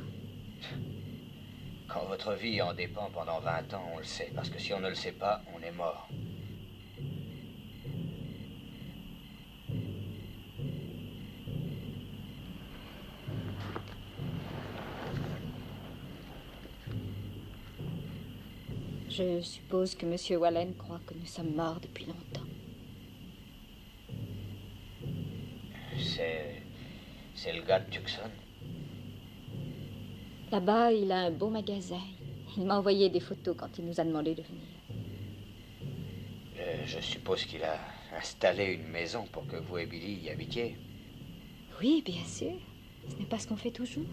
Quand votre vie en dépend pendant 20 ans, on le sait. Parce que si on ne le sait pas, on est mort. Je suppose que M. Wallen croit que nous sommes morts depuis longtemps. C'est le gars de Tucson. Là-bas, il a un beau magasin. Il m'a envoyé des photos quand il nous a demandé de venir. Je suppose qu'il a installé une maison pour que vous et Billy y habitiez. Oui, bien sûr. Ce n'est pas ce qu'on fait toujours.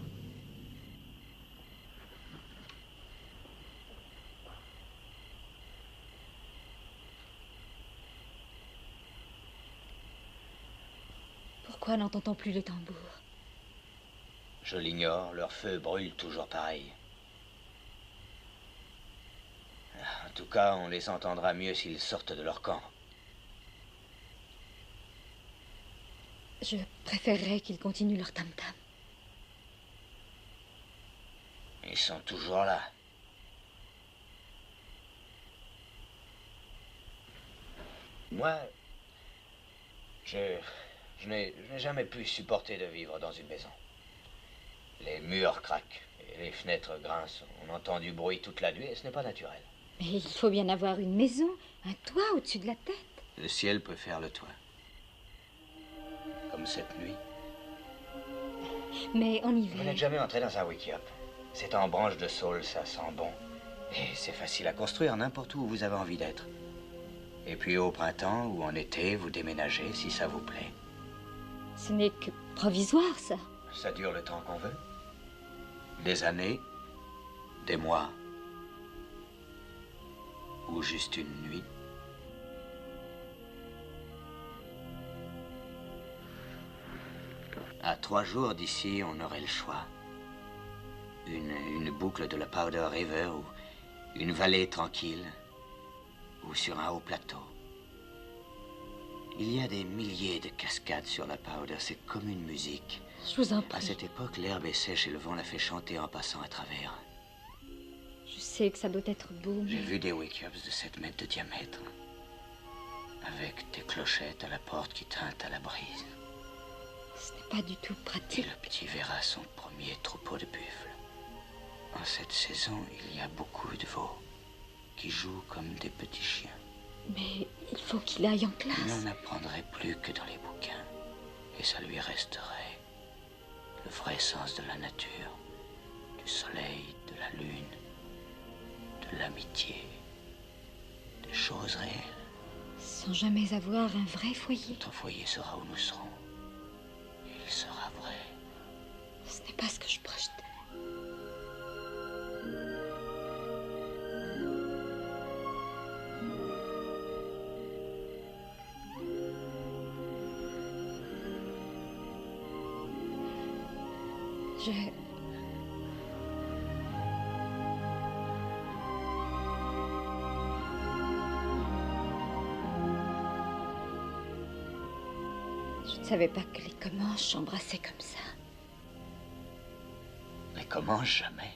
Pourquoi n'entend-on plus les tambours? Je l'ignore, leur feu brûle toujours pareil. En tout cas, on les entendra mieux s'ils sortent de leur camp. Je préférerais qu'ils continuent leur tam-tam. Ils sont toujours là. Moi, je n'ai jamais pu supporter de vivre dans une maison. Les murs craquent et les fenêtres grincent. On entend du bruit toute la nuit et ce n'est pas naturel. Mais il faut bien avoir une maison, un toit au-dessus de la tête. Le ciel peut faire le toit. Comme cette nuit. Mais en hiver... Vous n'êtes jamais entré dans un wiki-up. C'est en branche de saule, ça sent bon. Et c'est facile à construire n'importe où vous avez envie d'être. Et puis au printemps ou en été, vous déménagez si ça vous plaît. Ce n'est que provisoire, ça. Ça dure le temps qu'on veut. Des années, des mois. Ou juste une nuit. À 3 jours d'ici, on aurait le choix. Une boucle de la Powder River ou une vallée tranquille ou sur un haut plateau. Il y a des milliers de cascades sur la Powder, c'est comme une musique. Je vous en prie. À cette époque, l'herbe est sèche et le vent la fait chanter en passant à travers. Je sais que ça doit être beau, mais... J'ai vu des wake-ups de 7 mètres de diamètre, avec des clochettes à la porte qui tintent à la brise. Ce n'est pas du tout pratique. Et le petit verra son premier troupeau de buffles. En cette saison, il y a beaucoup de veaux qui jouent comme des petits chiens. Mais il faut qu'il aille en classe. Il n'en apprendrait plus que dans les bouquins. Et ça lui resterait le vrai sens de la nature, du soleil, de la lune, de l'amitié, des choses réelles. Sans jamais avoir un vrai foyer. Notre foyer sera où nous serons. Il sera vrai. Ce n'est pas ce que je projetais. Je ne savais pas que les Comanches s'embrassaient comme ça. Les Comanches, jamais.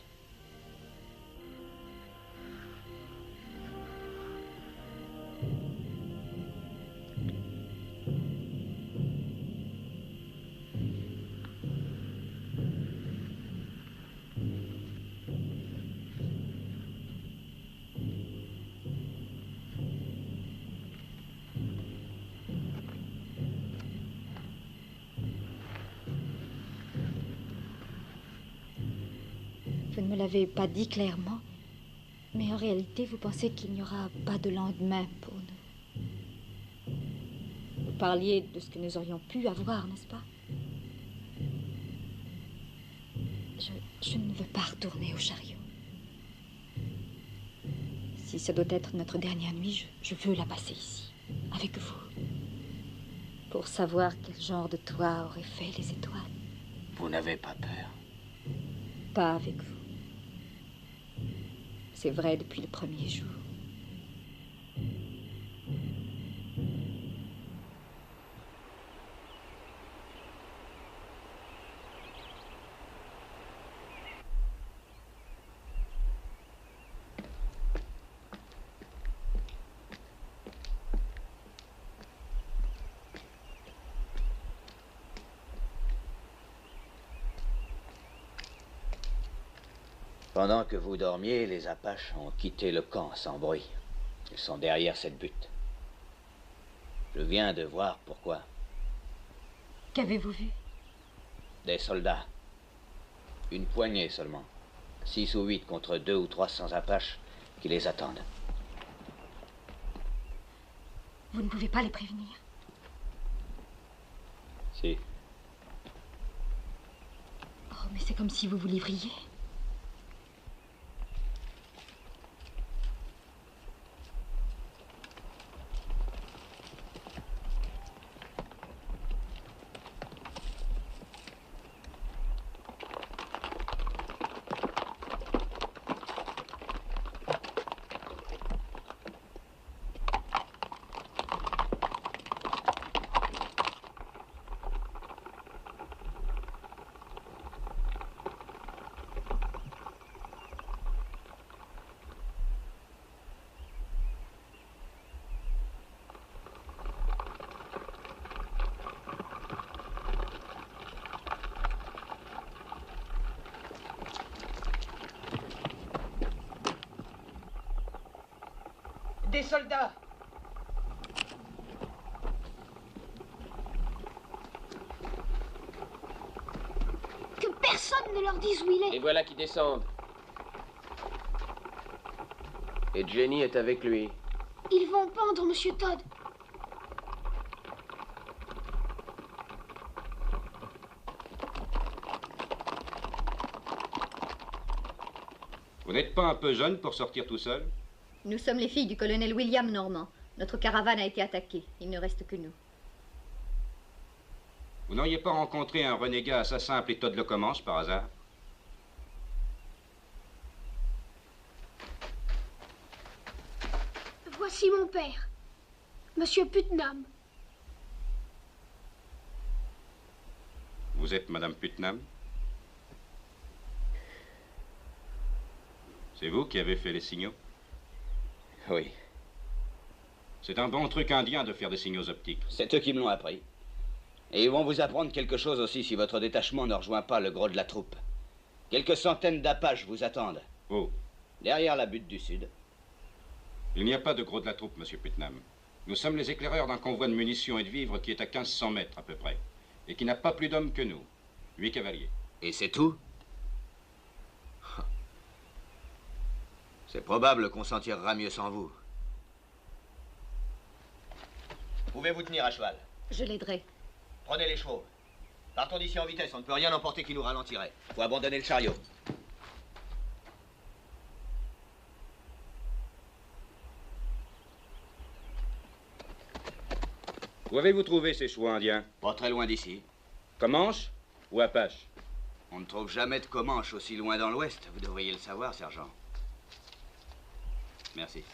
Vous ne me l'avez pas dit clairement, mais en réalité, vous pensez qu'il n'y aura pas de lendemain pour nous. Vous parliez de ce que nous aurions pu avoir, n'est-ce pas? Je ne veux pas retourner au chariot. Si ça doit être notre dernière nuit, je veux la passer ici, avec vous, pour savoir quel genre de toit auraient fait les étoiles. Vous n'avez pas peur? Pas avec vous. C'est vrai depuis le premier jour. Pendant que vous dormiez, les Apaches ont quitté le camp sans bruit. Ils sont derrière cette butte. Je viens de voir pourquoi. Qu'avez-vous vu? Des soldats. Une poignée seulement. 6 ou 8 contre 200 ou 300 Apaches qui les attendent. Vous ne pouvez pas les prévenir? Si. Oh, mais c'est comme si vous vous livriez. Des soldats! Que personne ne leur dise où il est. Et voilà qui descendent. Et Jenny est avec lui. Ils vont pendre Monsieur Todd. Vous n'êtes pas un peu jeune pour sortir tout seul? Nous sommes les filles du colonel William Normand. Notre caravane a été attaquée. Il ne reste que nous. Vous n'auriez pas rencontré un renégat assassin appelé Todd le Commence par hasard? Voici mon père, Monsieur Putnam. Vous êtes Madame Putnam? C'est vous qui avez fait les signaux? Oui. C'est un bon truc indien de faire des signaux optiques. C'est eux qui me l'ont appris. Et ils vont vous apprendre quelque chose aussi si votre détachement ne rejoint pas le gros de la troupe. Quelques centaines d'Apaches vous attendent. Oh. Derrière la butte du Sud. Il n'y a pas de gros de la troupe, Monsieur Putnam. Nous sommes les éclaireurs d'un convoi de munitions et de vivres qui est à 1500 mètres à peu près. Et qui n'a pas plus d'hommes que nous. 8 cavaliers. Et c'est tout? C'est probable qu'on s'en tirera mieux sans vous. Pouvez-vous tenir à cheval? Je l'aiderai. Prenez les chevaux. Partons d'ici en vitesse, on ne peut rien emporter qui nous ralentirait. Faut abandonner le chariot. Où avez-vous trouvé ces chevaux indiens? Pas très loin d'ici. Comanches ou Apaches? On ne trouve jamais de Comanches aussi loin dans l'ouest. Vous devriez le savoir, sergent. Merci.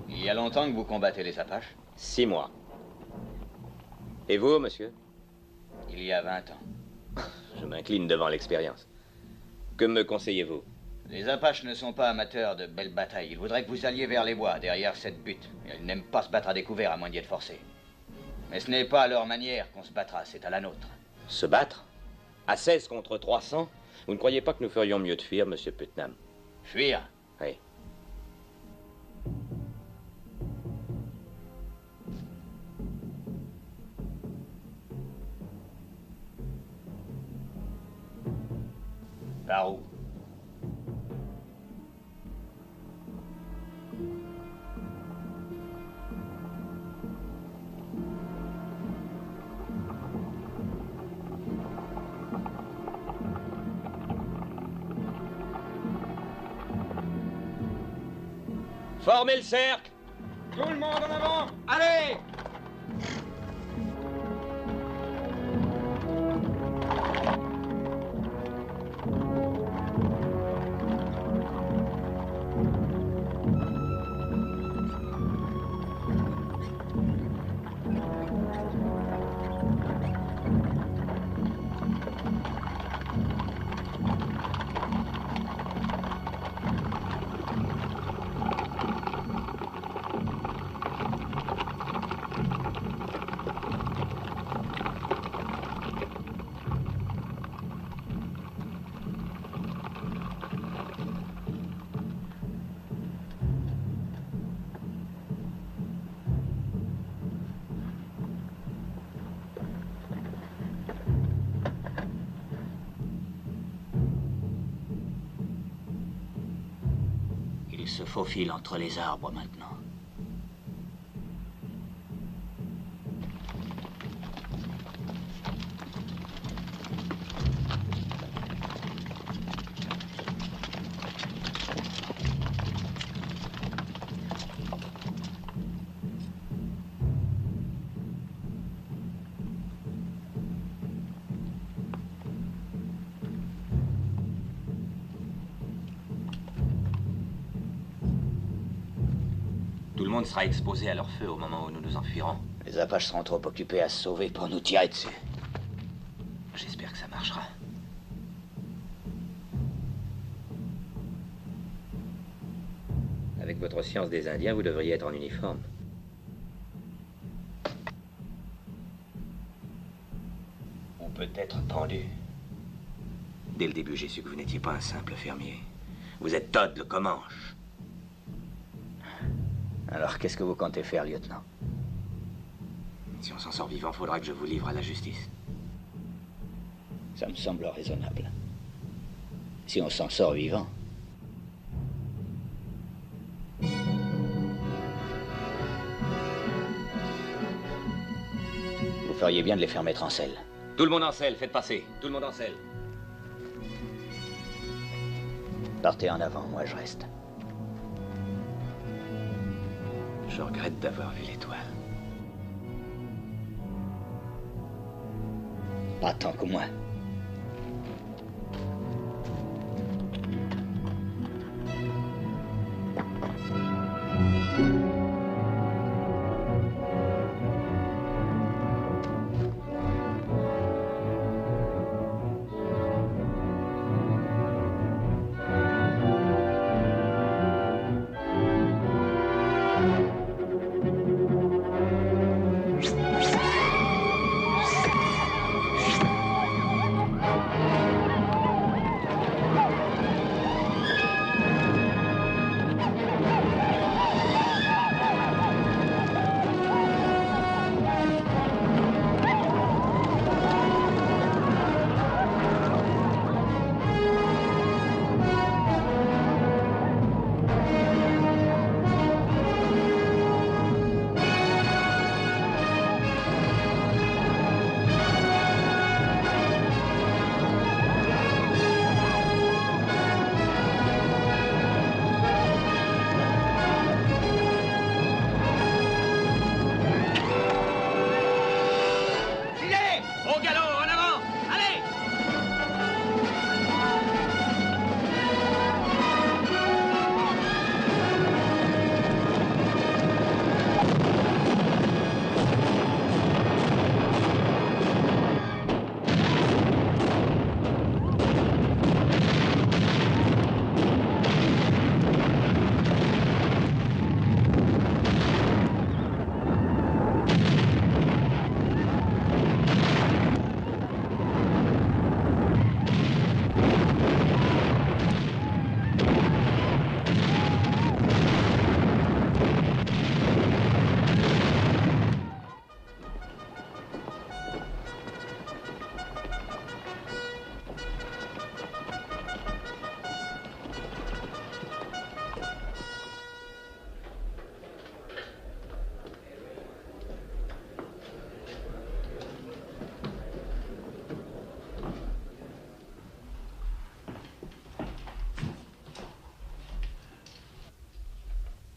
Il y a longtemps que vous combattez les Apaches? 6 mois. Et vous, monsieur? Il y a 20 ans. Je m'incline devant l'expérience. Que me conseillez-vous? Les Apaches ne sont pas amateurs de belles batailles. Ils voudraient que vous alliez vers les bois, derrière cette butte. Ils n'aiment pas se battre à découvert, à moins d'y être forcés. Mais ce n'est pas à leur manière qu'on se battra, c'est à la nôtre. Se battre? À 16 contre 300? Vous ne croyez pas que nous ferions mieux de fuir, monsieur Putnam? Fuir? Oui. Par où? Formez le cercle! Tout le monde en avant! Allez! Il se faufile entre les arbres maintenant. Tout le monde sera exposé à leur feu au moment où nous nous enfuirons. Les Apaches seront trop occupés à se sauver pour nous tirer dessus. J'espère que ça marchera. Avec votre science des Indiens, vous devriez être en uniforme. On peut être pendu. Dès le début, j'ai su que vous n'étiez pas un simple fermier. Vous êtes Todd, le Comanche. Alors, qu'est-ce que vous comptez faire, lieutenant? Si on s'en sort vivant, faudra que je vous livre à la justice. Ça me semble raisonnable. Si on s'en sort vivant. Vous feriez bien de les faire mettre en selle. Tout le monde en selle, faites passer. Tout le monde en selle. Partez en avant, moi je reste. Je regrette d'avoir vu l'étoile. Pas tant que moi.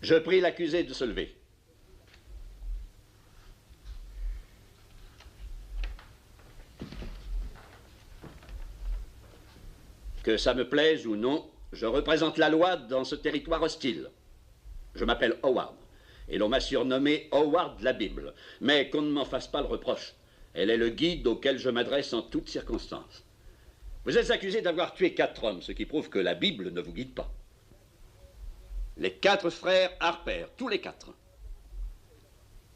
Je prie l'accusé de se lever. Que ça me plaise ou non, je représente la loi dans ce territoire hostile. Je m'appelle Howard, et l'on m'a surnommé Howard la Bible. Mais qu'on ne m'en fasse pas le reproche. Elle est le guide auquel je m'adresse en toutes circonstances. Vous êtes accusé d'avoir tué 4 hommes, ce qui prouve que la Bible ne vous guide pas. Les 4 frères Harper, tous les 4.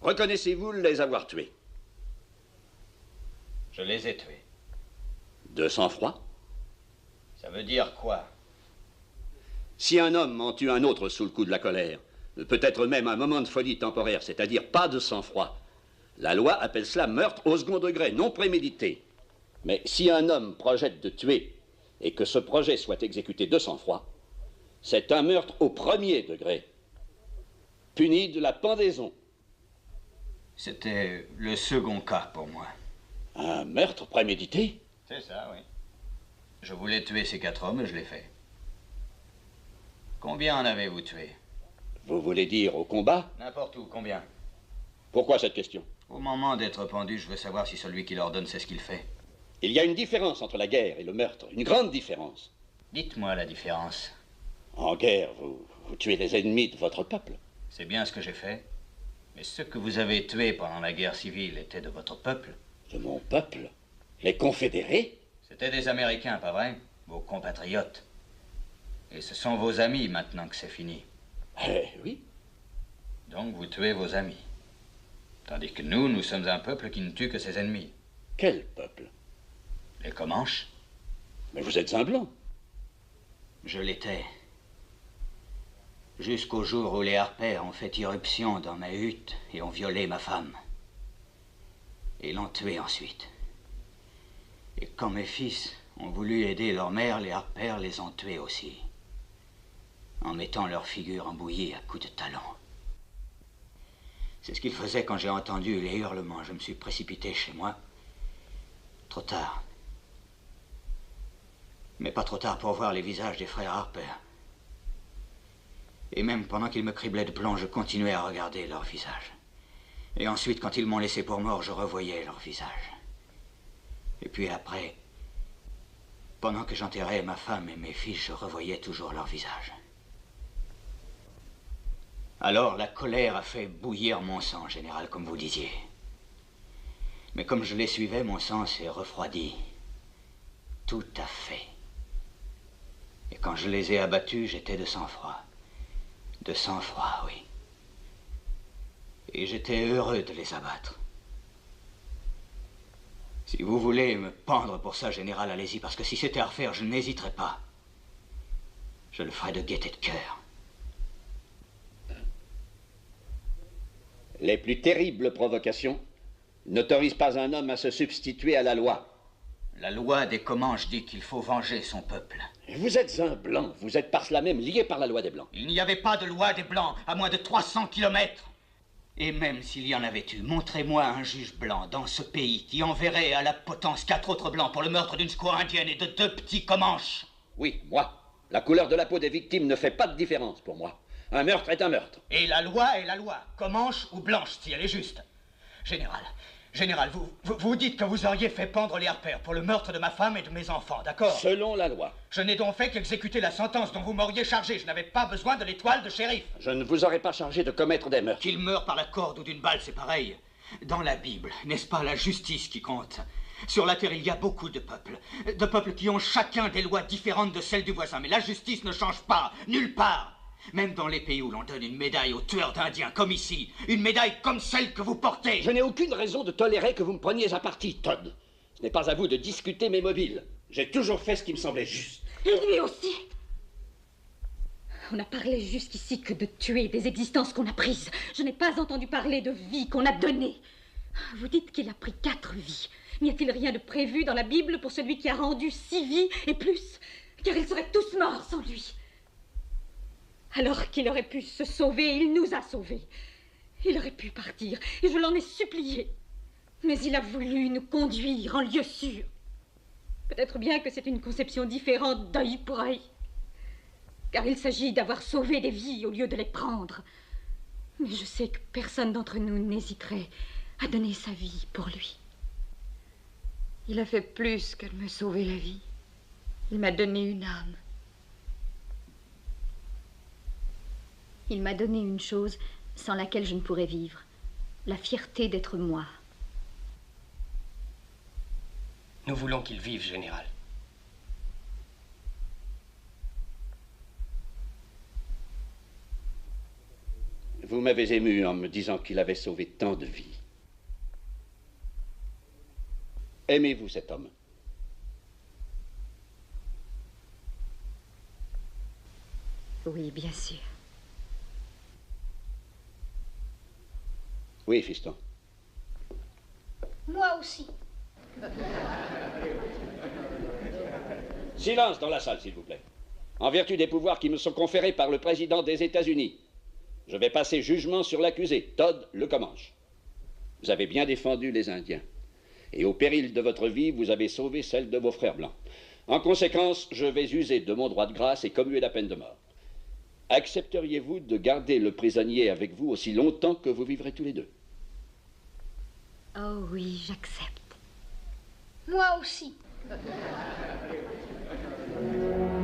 Reconnaissez-vous les avoir tués? Je les ai tués. De sang-froid? Ça veut dire quoi? Si un homme en tue un autre sous le coup de la colère, peut-être même un moment de folie temporaire, c'est-à-dire pas de sang-froid, la loi appelle cela meurtre au second degré, non prémédité. Mais si un homme projette de tuer et que ce projet soit exécuté de sang-froid, c'est un meurtre au premier degré, puni de la pendaison. C'était le second cas pour moi. Un meurtre prémédité? C'est ça, oui. Je voulais tuer ces 4 hommes et je l'ai fait. Combien en avez-vous tué? Vous voulez dire au combat? N'importe où, combien? Pourquoi cette question? Au moment d'être pendu, je veux savoir si celui qui l'ordonne sait ce qu'il fait. Il y a une différence entre la guerre et le meurtre, une grande différence. Dites-moi la différence. En guerre, vous tuez les ennemis de votre peuple. C'est bien ce que j'ai fait. Mais ceux que vous avez tués pendant la guerre civile étaient de votre peuple. De mon peuple? Les confédérés? C'était des Américains, pas vrai? Vos compatriotes. Et ce sont vos amis maintenant que c'est fini. Eh oui. Donc vous tuez vos amis. Tandis que nous sommes un peuple qui ne tue que ses ennemis. Quel peuple? Les Comanches. Mais vous êtes un blanc. Je l'étais. Jusqu'au jour où les Harper ont fait irruption dans ma hutte et ont violé ma femme. Et l'ont tuée ensuite. Et quand mes fils ont voulu aider leur mère, les Harper les ont tués aussi. En mettant leur figure en bouillie à coups de talon. C'est ce qu'ils faisaient quand j'ai entendu les hurlements. Je me suis précipité chez moi. Trop tard. Mais pas trop tard pour voir les visages des frères Harper. Et même pendant qu'ils me criblaient de plomb, je continuais à regarder leurs visages. Et ensuite, quand ils m'ont laissé pour mort, je revoyais leurs visages. Et puis après, pendant que j'enterrais ma femme et mes fils, je revoyais toujours leurs visages. Alors la colère a fait bouillir mon sang, général, comme vous disiez. Mais comme je les suivais, mon sang s'est refroidi. Tout à fait. Et quand je les ai abattus, j'étais de sang-froid. De sang-froid, oui. Et j'étais heureux de les abattre. Si vous voulez me pendre pour ça, général, allez-y, parce que si c'était à refaire, je n'hésiterais pas. Je le ferais de gaieté de cœur. Les plus terribles provocations n'autorisent pas un homme à se substituer à la loi. La loi des Comanches dit qu'il faut venger son peuple. Vous êtes un blanc, vous êtes par cela même lié par la loi des blancs. Il n'y avait pas de loi des blancs à moins de 300 kilomètres. Et même s'il y en avait eu, montrez-moi un juge blanc dans ce pays qui enverrait à la potence 4 autres blancs pour le meurtre d'une squaw indienne et de 2 petits Comanches. Oui, moi. La couleur de la peau des victimes ne fait pas de différence pour moi. Un meurtre est un meurtre. Et la loi est la loi, Comanche ou blanche, si elle est juste. Général, vous dites que vous auriez fait pendre les Harper pour le meurtre de ma femme et de mes enfants, d'accord? Selon la loi. Je n'ai donc fait qu'exécuter la sentence dont vous m'auriez chargé. Je n'avais pas besoin de l'étoile de shérif. Je ne vous aurais pas chargé de commettre des meurtres. Qu'il meure par la corde ou d'une balle, c'est pareil. Dans la Bible, n'est-ce pas la justice qui compte? Sur la terre, il y a beaucoup de peuples qui ont chacun des lois différentes de celles du voisin. Mais la justice ne change pas, nulle part. Même dans les pays où l'on donne une médaille aux tueurs d'Indiens, comme ici, une médaille comme celle que vous portez. Je n'ai aucune raison de tolérer que vous me preniez à partie, Todd. Ce n'est pas à vous de discuter mes mobiles. J'ai toujours fait ce qui me semblait juste. Et lui aussi. On n'a parlé jusqu'ici que de tuer, des existences qu'on a prises. Je n'ai pas entendu parler de vies qu'on a données. Vous dites qu'il a pris 4 vies. N'y a-t-il rien de prévu dans la Bible pour celui qui a rendu 6 vies et plus? Car ils seraient tous morts sans lui. Alors qu'il aurait pu se sauver, il nous a sauvés. Il aurait pu partir, et je l'en ai supplié. Mais il a voulu nous conduire en lieu sûr. Peut-être bien que c'est une conception différente d'œil pour œil. Car il s'agit d'avoir sauvé des vies au lieu de les prendre. Mais je sais que personne d'entre nous n'hésiterait à donner sa vie pour lui. Il a fait plus que de me sauver la vie. Il m'a donné une âme. Il m'a donné une chose sans laquelle je ne pourrais vivre. La fierté d'être moi. Nous voulons qu'il vive, général. Vous m'avez ému en me disant qu'il avait sauvé tant de vies. Aimez-vous cet homme? Oui, bien sûr. Oui, fiston. Moi aussi. Silence dans la salle, s'il vous plaît. En vertu des pouvoirs qui me sont conférés par le président des États-Unis, je vais passer jugement sur l'accusé, Todd le Comanche. Vous avez bien défendu les Indiens. Et au péril de votre vie, vous avez sauvé celle de vos frères blancs. En conséquence, je vais user de mon droit de grâce et commuer la peine de mort. Accepteriez-vous de garder le prisonnier avec vous aussi longtemps que vous vivrez tous les deux? Oh oui, j'accepte. Moi aussi.